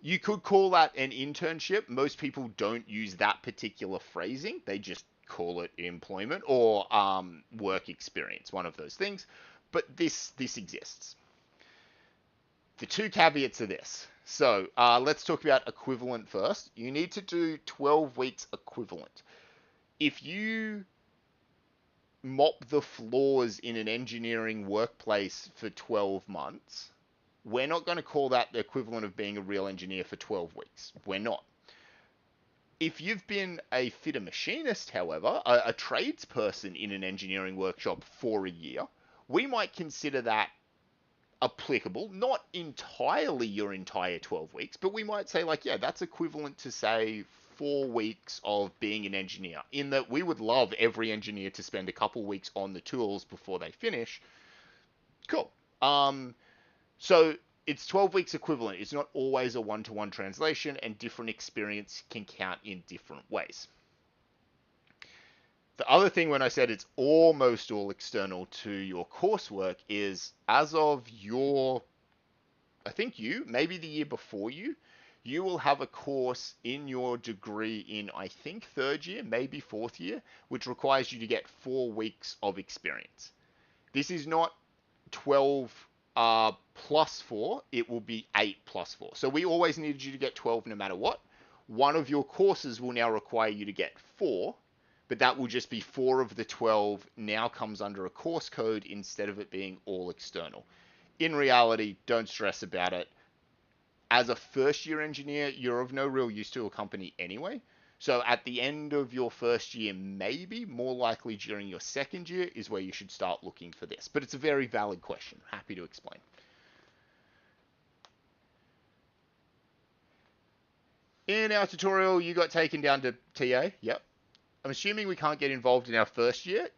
you could call that an internship. Most people don't use that particular phrasing. They just call it employment or work experience, one of those things. But this exists. The two caveats are this. So let's talk about equivalent first. You need to do 12 weeks equivalent. If you mop the floors in an engineering workplace for 12 months, we're not going to call that the equivalent of being a real engineer for 12 weeks. We're not. If you've been a fitter machinist, however, a tradesperson in an engineering workshop for a year, we might consider that applicable, not entirely your entire 12 weeks, but we might say like, yeah, that's equivalent to say 4 weeks of being an engineer, in that we would love every engineer to spend a couple weeks on the tools before they finish. Cool. So it's 12 weeks equivalent. It's not always a one-to-one translation, and different experience can count in different ways. The other thing when I said it's almost all external to your coursework is as of maybe the year before you will have a course in your degree in, I think, third year, maybe fourth year, which requires you to get 4 weeks of experience. This is not 12 plus 4, it will be 8 plus 4. So we always needed you to get 12 no matter what. One of your courses will now require you to get 4, but that will just be 4 of the 12 now comes under a course code instead of it being all external. In reality, don't stress about it. As a first year engineer, you're of no real use to a company anyway. So at the end of your first year, maybe more likely during your second year is where you should start looking for this. But it's a very valid question. Happy to explain. In our tutorial, you got taken down to TA. Yep. I'm assuming we can't get involved in our first year.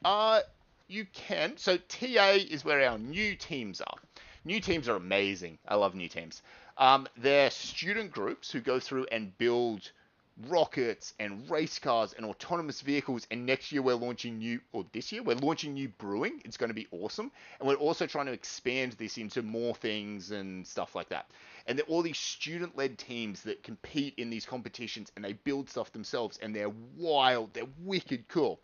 You can. So TA is where our new teams are. New teams are amazing. I love new teams. They're student groups who go through and build rockets and race cars and autonomous vehicles, and next year this year we're launching new brewing. It's going to be awesome, and we're also trying to expand this into more things and stuff like that. And they're all these student-led teams that compete in these competitions, and they build stuff themselves, and they're wild, they're wicked cool.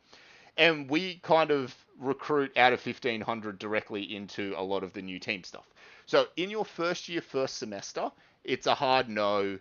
And we kind of recruit out of 1500 directly into a lot of the new team stuff. So in your first year, first semester, it's a hard no.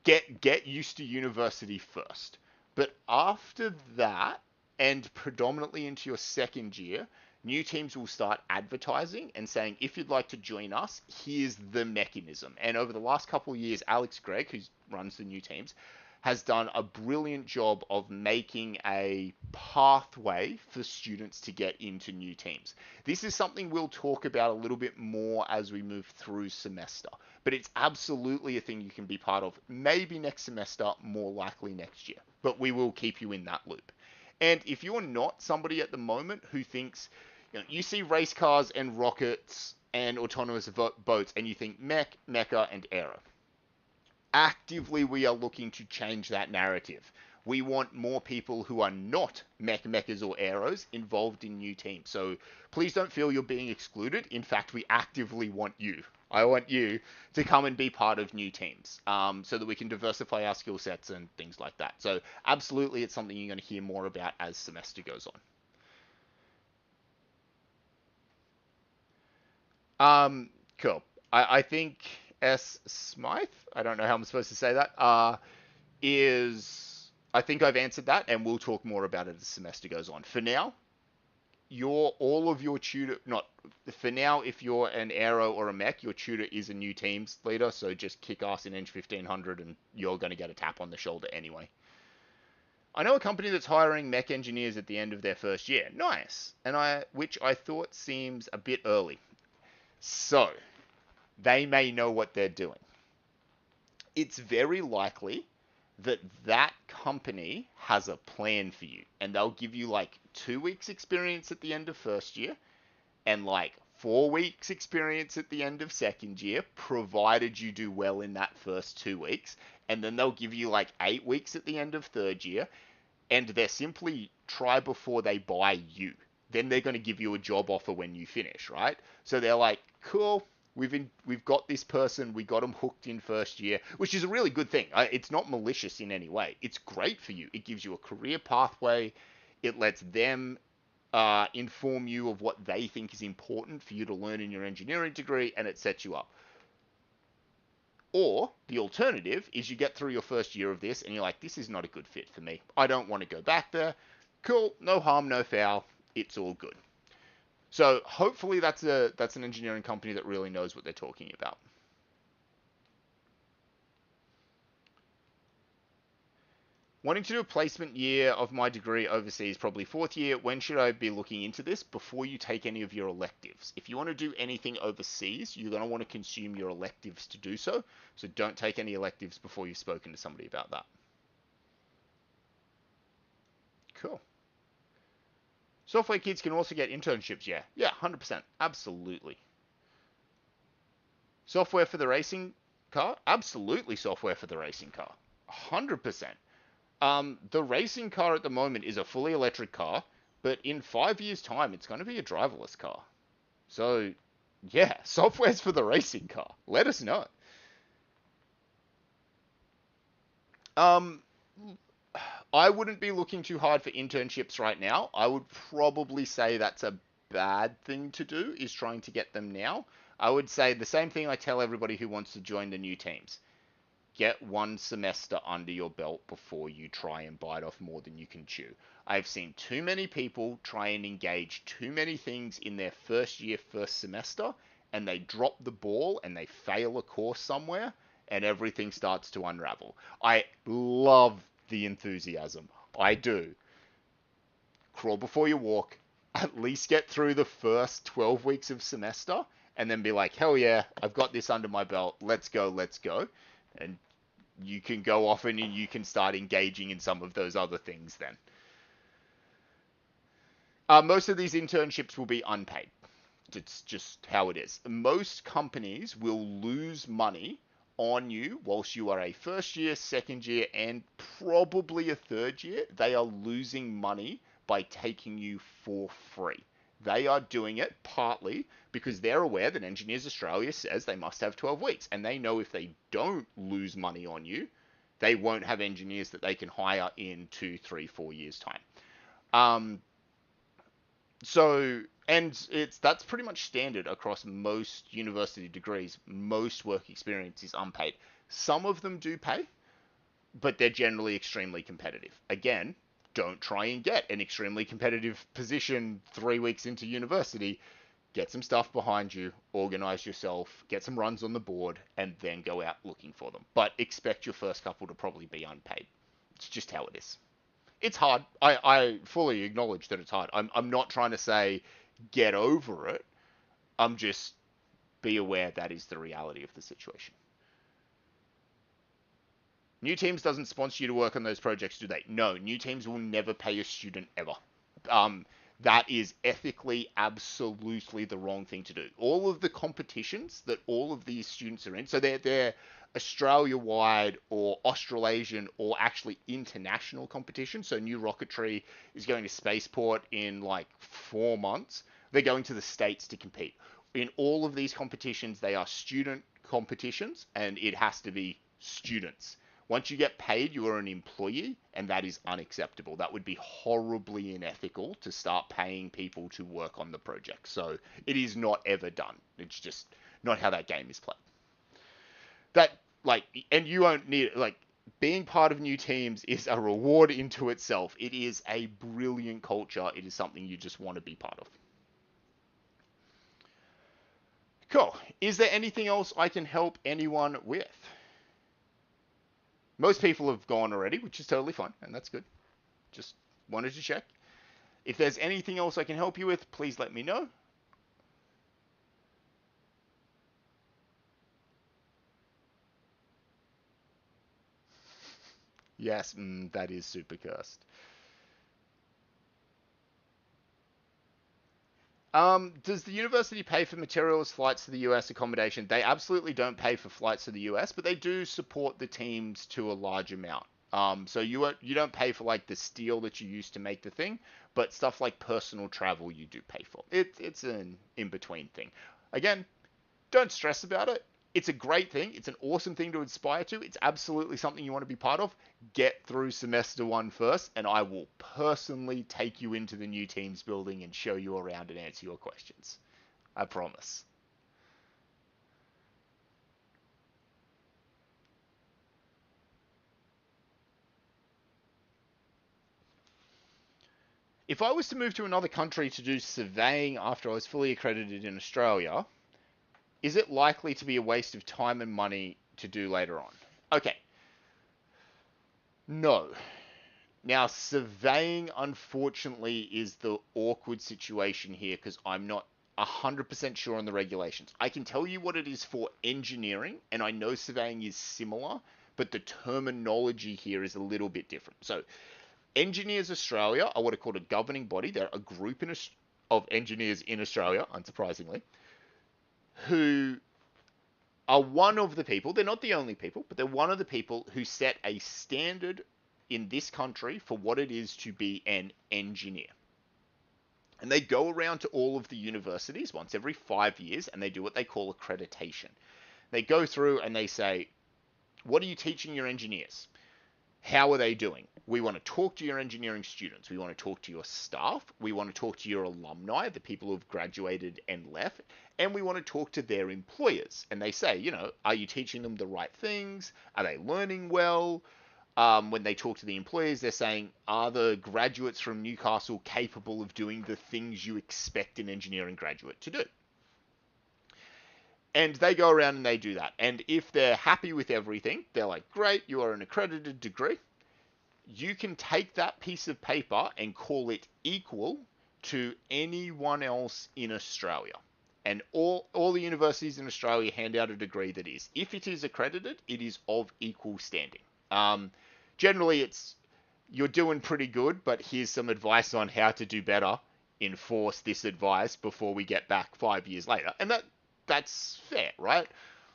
Get used to university first. But after that, and predominantly into your second year, new teams will start advertising and saying, if you'd like to join us, here's the mechanism. And over the last couple of years, Alex Gregg, who runs the new teams, has done a brilliant job of making a pathway for students to get into new teams. This is something we'll talk about a little bit more as we move through semester, but it's absolutely a thing you can be part of. Maybe next semester, more likely next year, but we will keep you in that loop. And if you're not somebody at the moment who thinks, you see race cars and rockets and autonomous boats and you think mech, mecha, and aero. Actively, we are looking to change that narrative. We want more people who are not mechas or aeros involved in new teams. So please don't feel you're being excluded. In fact, we actively want you. I want you to come and be part of new teams so that we can diversify our skill sets and things like that. So absolutely, it's something you're going to hear more about as semester goes on. Cool. I think S. Smythe, I don't know how I'm supposed to say that, I think I've answered that, and we'll talk more about it as the semester goes on. For now, for now, if you're an aero or a mech, your tutor is a new teams leader, so just kick ass in ENGG1500 and you're going to get a tap on the shoulder anyway. I know a company that's hiring mech engineers at the end of their first year. Nice. Which I thought seems a bit early. So, they may know what they're doing. It's very likely that that company has a plan for you, and they'll give you like 2 weeks experience at the end of first year and like 4 weeks experience at the end of second year, provided you do well in that first 2 weeks. And then they'll give you like 8 weeks at the end of third year, and they're simply try before they buy you. Then they're going to give you a job offer when you finish, right? So they're like, cool, we've got this person, we got them hooked in first year, which is a really good thing. It's not malicious in any way. It's great for you. It gives you a career pathway. It lets them inform you of what they think is important for you to learn in your engineering degree, and it sets you up. Or the alternative is you get through your first year of this and you're like, this is not a good fit for me. I don't want to go back there. Cool, no harm, no foul. It's all good. So hopefully that's an engineering company that really knows what they're talking about. Wanting to do a placement year of my degree overseas, probably fourth year. When should I be looking into this? Before you take any of your electives. If you want to do anything overseas, you're going to want to consume your electives to do so. So don't take any electives before you've spoken to somebody about that. Cool. Software kids can also get internships, yeah. Yeah, 100%. Absolutely. Software for the racing car? Absolutely software for the racing car. 100%. The racing car at the moment is a fully electric car, but in 5 years' time, it's going to be a driverless car. So, yeah, software's for the racing car. Let us know. I wouldn't be looking too hard for internships right now. I would probably say that's a bad thing to do, is trying to get them now. I would say the same thing I tell everybody who wants to join the new teams. Get 1 semester under your belt before you try and bite off more than you can chew. I've seen too many people try and engage too many things in their first year, first semester, and they drop the ball and they fail a course somewhere, and everything starts to unravel. I love the enthusiasm. I do. Crawl before you walk. At least get through the first 12 weeks of semester, and then be like, hell yeah, I've got this under my belt. Let's go, let's go. And you can go off and you can start engaging in some of those other things then. Most of these internships will be unpaid. It's just how it is. Most companies will lose money on you whilst you are a first year, second year, and probably a third year. They are losing money by taking you for free. They are doing it partly because they're aware that Engineers Australia says they must have 12 weeks. And they know if they don't lose money on you, they won't have engineers that they can hire in 2, 3, 4 years' time. That's pretty much standard across most university degrees. Most work experience is unpaid. Some of them do pay, but they're generally extremely competitive. Again, Don't try and get an extremely competitive position 3 weeks into university. Get some stuff behind you, organize yourself, get some runs on the board, and then go out looking for them. But expect your first couple to probably be unpaid. It's just how it is. It's hard. I fully acknowledge that it's hard. I'm not trying to say get over it. I'm just be aware that is the reality of the situation. New Teams doesn't sponsor you to work on those projects, do they? No, New Teams will never pay a student ever. That is ethically absolutely the wrong thing to do. All of the competitions that all of these students are in, so they're Australia-wide or Australasian or actually international competitions. So New Rocketry is going to Spaceport in like 4 months. They're going to the States to compete. In all of these competitions, they are student competitions, and it has to be students. Once you get paid, you are an employee, and that is unacceptable. That would be horribly unethical to start paying people to work on the project. So it is not ever done. It's just not how that game is played. And you won't need, being part of New Teams is a reward into itself. It is a brilliant culture. It is something you just want to be part of. Cool. Is there anything else I can help anyone with? Most people have gone already, which is totally fine, and that's good. Just wanted to check. If there's anything else I can help you with, please let me know. Yes, that is super cursed. Does the university pay for materials, flights to the US, accommodation? They absolutely don't pay for flights to the US, but they do support the teams to a large amount. So you don't pay for like the steel that you use to make the thing, but stuff like personal travel you do pay for. It's an in-between thing. Again, don't stress about it. It's a great thing. It's an awesome thing to aspire to. It's absolutely something you want to be part of. Get through semester 1 first, and I will personally take you into the New Teams building and show you around and answer your questions. I promise. If I was to move to another country to do surveying after I was fully accredited in Australia, is it likely to be a waste of time and money to do later on? Okay. No. Now, surveying, unfortunately, is the awkward situation here because I'm not 100% sure on the regulations. I can tell you what it is for engineering, and I know surveying is similar, but the terminology here is a little bit different. So, Engineers Australia are what are called a governing body. They're a group of engineers in Australia, unsurprisingly, who are one of the people, they're not the only people, but they're one of the people who set a standard in this country for what it is to be an engineer. And they go around to all of the universities once every 5 years and they do what they call accreditation. They go through and they say, what are you teaching your engineers? How are they doing? We want to talk to your engineering students. We want to talk to your staff. We want to talk to your alumni, the people who've graduated and left. And we want to talk to their employers. And they say, are you teaching them the right things? Are they learning well? When they talk to the employers, they're saying, are the graduates from Newcastle capable of doing the things you expect an engineering graduate to do? And they go around and they do that. And if they're happy with everything, they're like, great, you are an accredited degree. You can take that piece of paper and call it equal to anyone else in Australia. And all the universities in Australia hand out a degree that is, if it is accredited, it is of equal standing. Generally, it's, you're doing pretty good, but here's some advice on how to do better. Enforce this advice before we get back 5 years later. And that's fair, right?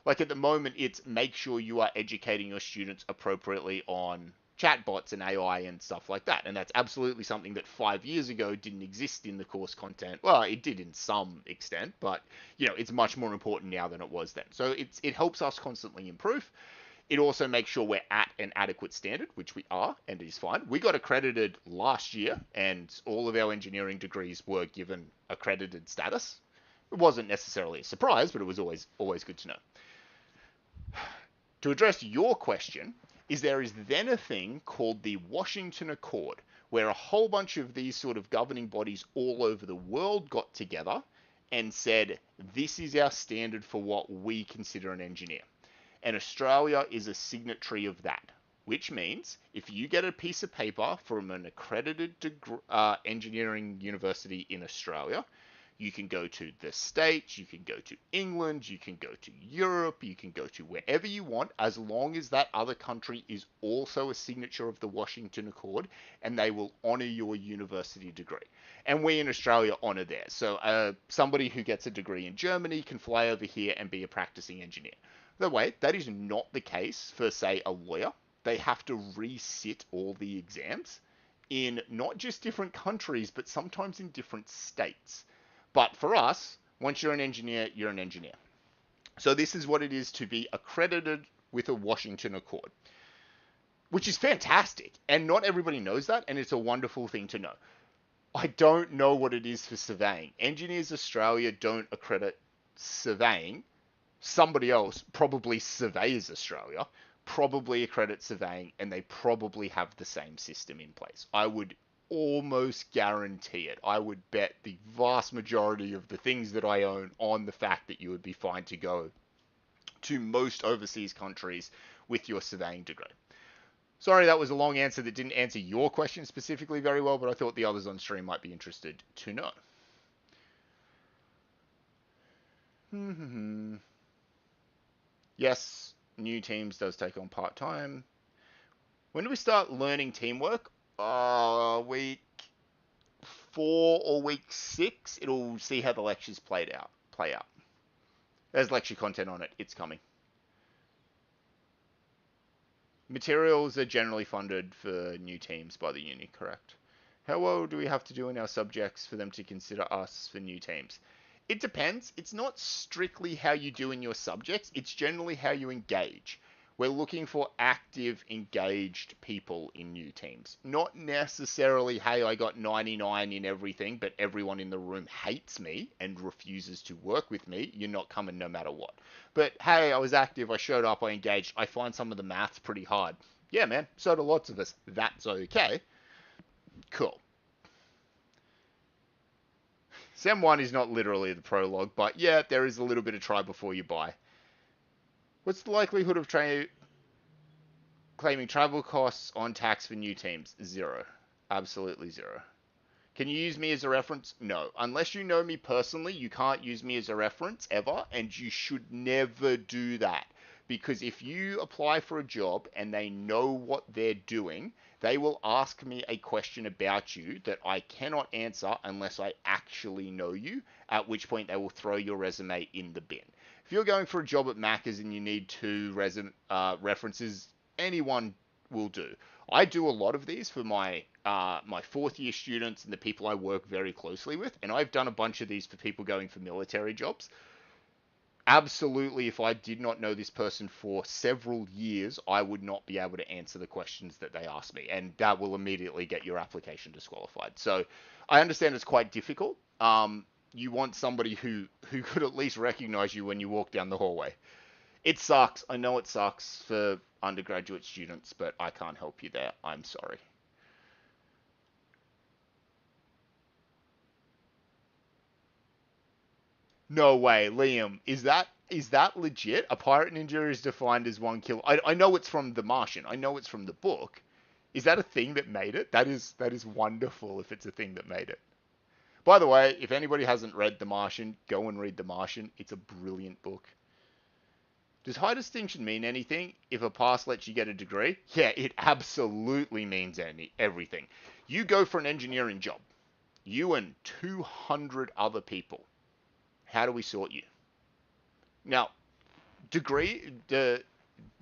Like at the moment, it's make sure you are educating your students appropriately on chatbots and AI and stuff like that. And that's absolutely something that 5 years ago didn't exist in the course content. Well, it did in some extent, but it's much more important now than it was then. So it helps us constantly improve. It also makes sure we're at an adequate standard, which we are, and it is fine. We got accredited last year, and all of our engineering degrees were given accredited status. It wasn't necessarily a surprise, but it was always good to know. To address your question, there is then a thing called the Washington Accord, where a whole bunch of these sort of governing bodies all over the world got together and said, this is our standard for what we consider an engineer. And Australia is a signatory of that, which means if you get a piece of paper from an accredited engineering university in Australia, you can go to the States, you can go to England, you can go to Europe, you can go to wherever you want, as long as that other country is also a signature of the Washington Accord, and they will honour your university degree. And we in Australia honour theirs. So somebody who gets a degree in Germany can fly over here and be a practicing engineer. By the way, that is not the case for, say, a lawyer. They have to resit all the exams in not just different countries, but sometimes in different states. But for us, once you're an engineer, you're an engineer. So this is what it is to be accredited with a Washington Accord, which is fantastic. And not everybody knows that, and it's a wonderful thing to know. I don't know what it is for surveying. Engineers Australia don't accredit surveying. Somebody else, probably Surveyors Australia, probably accredit surveying, and they probably have the same system in place. I would almost guarantee it. I would bet the vast majority of the things that I own on the fact that you would be fine to go to most overseas countries with your surveying degree. Sorry, that was a long answer that didn't answer your question specifically very well, but I thought the others on stream might be interested to know. Yes, new teams does take on part-time. When do we start learning teamwork? Week 4 or week 6. It'll see how the lectures play out. There's lecture content on it. It's coming. Materials are generally funded for new teams by the uni, correct? How well do we have to do in our subjects for them to consider us for new teams? It depends. It's not strictly how you do in your subjects. It's generally how you engage. We're looking for active, engaged people in new teams. Not necessarily, hey, I got 99 in everything, but everyone in the room hates me and refuses to work with me. You're not coming no matter what. But hey, I was active, I showed up, I engaged. I find some of the maths pretty hard. Yeah, man, so do lots of us. That's okay. Cool. Sem 1 is not literally the prologue, but yeah, there is a little bit of try before you buy. What's the likelihood of claiming travel costs on tax for new teams? 0. Absolutely 0. Can you use me as a reference? No. Unless you know me personally, you can't use me as a reference ever, and you should never do that. Because if you apply for a job and they know what they're doing, they will ask me a question about you that I cannot answer unless I actually know you, at which point they will throw your resume in the bin. If you're going for a job at Macca's and you need 2 references, anyone will do. I do a lot of these for my 4th year students and the people I work very closely with, and I've done a bunch of these for people going for military jobs. Absolutely, if I did not know this person for several years, I would not be able to answer the questions that they ask me, and that will immediately get your application disqualified. So I understand it's quite difficult. You want somebody who could at least recognize you when you walk down the hallway. It sucks. I know it sucks for undergraduate students, but I can't help you there. I'm sorry. No way, Liam. Is that legit? A pirate ninja is defined as 1 kill. I know it's from The Martian. I know it's from the book. Is that a thing that made it? That is wonderful if it's a thing that made it. By the way, if anybody hasn't read The Martian, go and read The Martian. It's a brilliant book. Does high distinction mean anything if a pass lets you get a degree? Yeah, it absolutely means everything. You go for an engineering job. You and 200 other people. How do we sort you? Now, the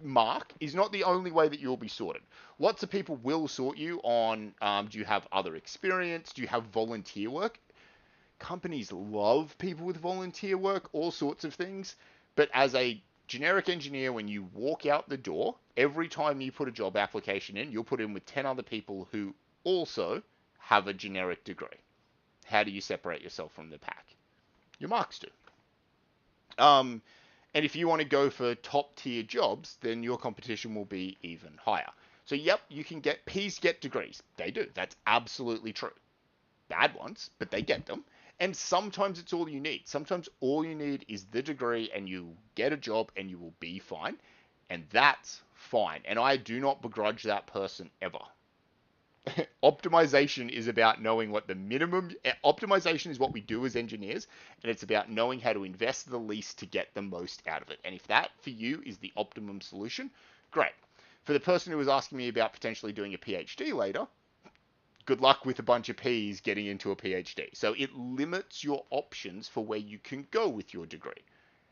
mark is not the only way that you'll be sorted. Lots of people will sort you on, do you have other experience? Do you have volunteer work? Companies love people with volunteer work, all sorts of things. But as a generic engineer, when you walk out the door, every time you put a job application in, you'll put in with 10 other people who also have a generic degree. How do you separate yourself from the pack? Your marks do. And if you want to go for top tier jobs, then your competition will be even higher. So yep, you can get P's get degrees. They do. That's absolutely true. Bad ones, but they get them. And sometimes it's all you need. Sometimes all you need is the degree and you get a job and you will be fine. And that's fine. And I do not begrudge that person ever. Optimization is about knowing what the minimum optimization is what we do as engineers, and it's about knowing how to invest the least to get the most out of it. And if that for you is the optimum solution, great. For the person who was asking me about potentially doing a PhD later, good luck with a bunch of P's getting into a PhD. So it limits your options for where you can go with your degree.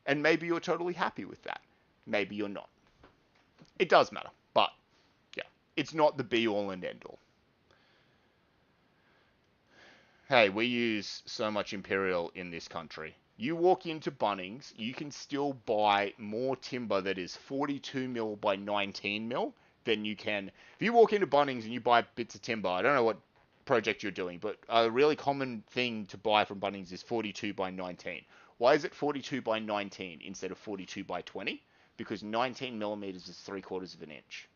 And maybe you're totally happy with that. Maybe you're not. It does matter, but yeah, it's not the be all and end all. Hey, we use so much Imperial in this country. You walk into Bunnings, you can still buy more timber that is 42 mil by 19 mil than you can. If you walk into Bunnings and you buy bits of timber, I don't know what project you're doing, but a really common thing to buy from Bunnings is 42 by 19. Why is it 42 by 19 instead of 42 by 20? Because 19 millimeters is 3/4 of an inch.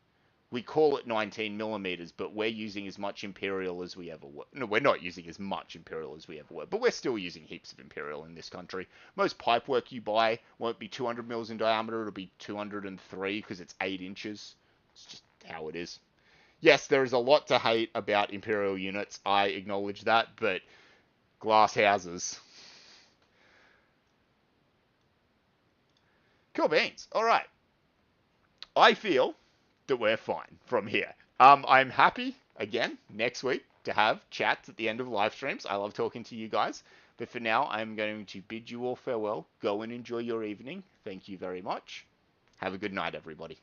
We call it 19 millimeters, but we're using as much Imperial as we ever were. No, we're not using as much Imperial as we ever were, but we're still using heaps of Imperial in this country. Most pipework you buy won't be 200 mils in diameter, it'll be 203 because it's 8 inches. It's just how it is. Yes, there is a lot to hate about Imperial units, I acknowledge that, but glass houses. Cool beans. All right. I feel that we're fine from here. I'm happy, again, next week to have chats at the end of live streams. I love talking to you guys. But for now, I'm going to bid you all farewell. Go and enjoy your evening. Thank you very much. Have a good night, everybody.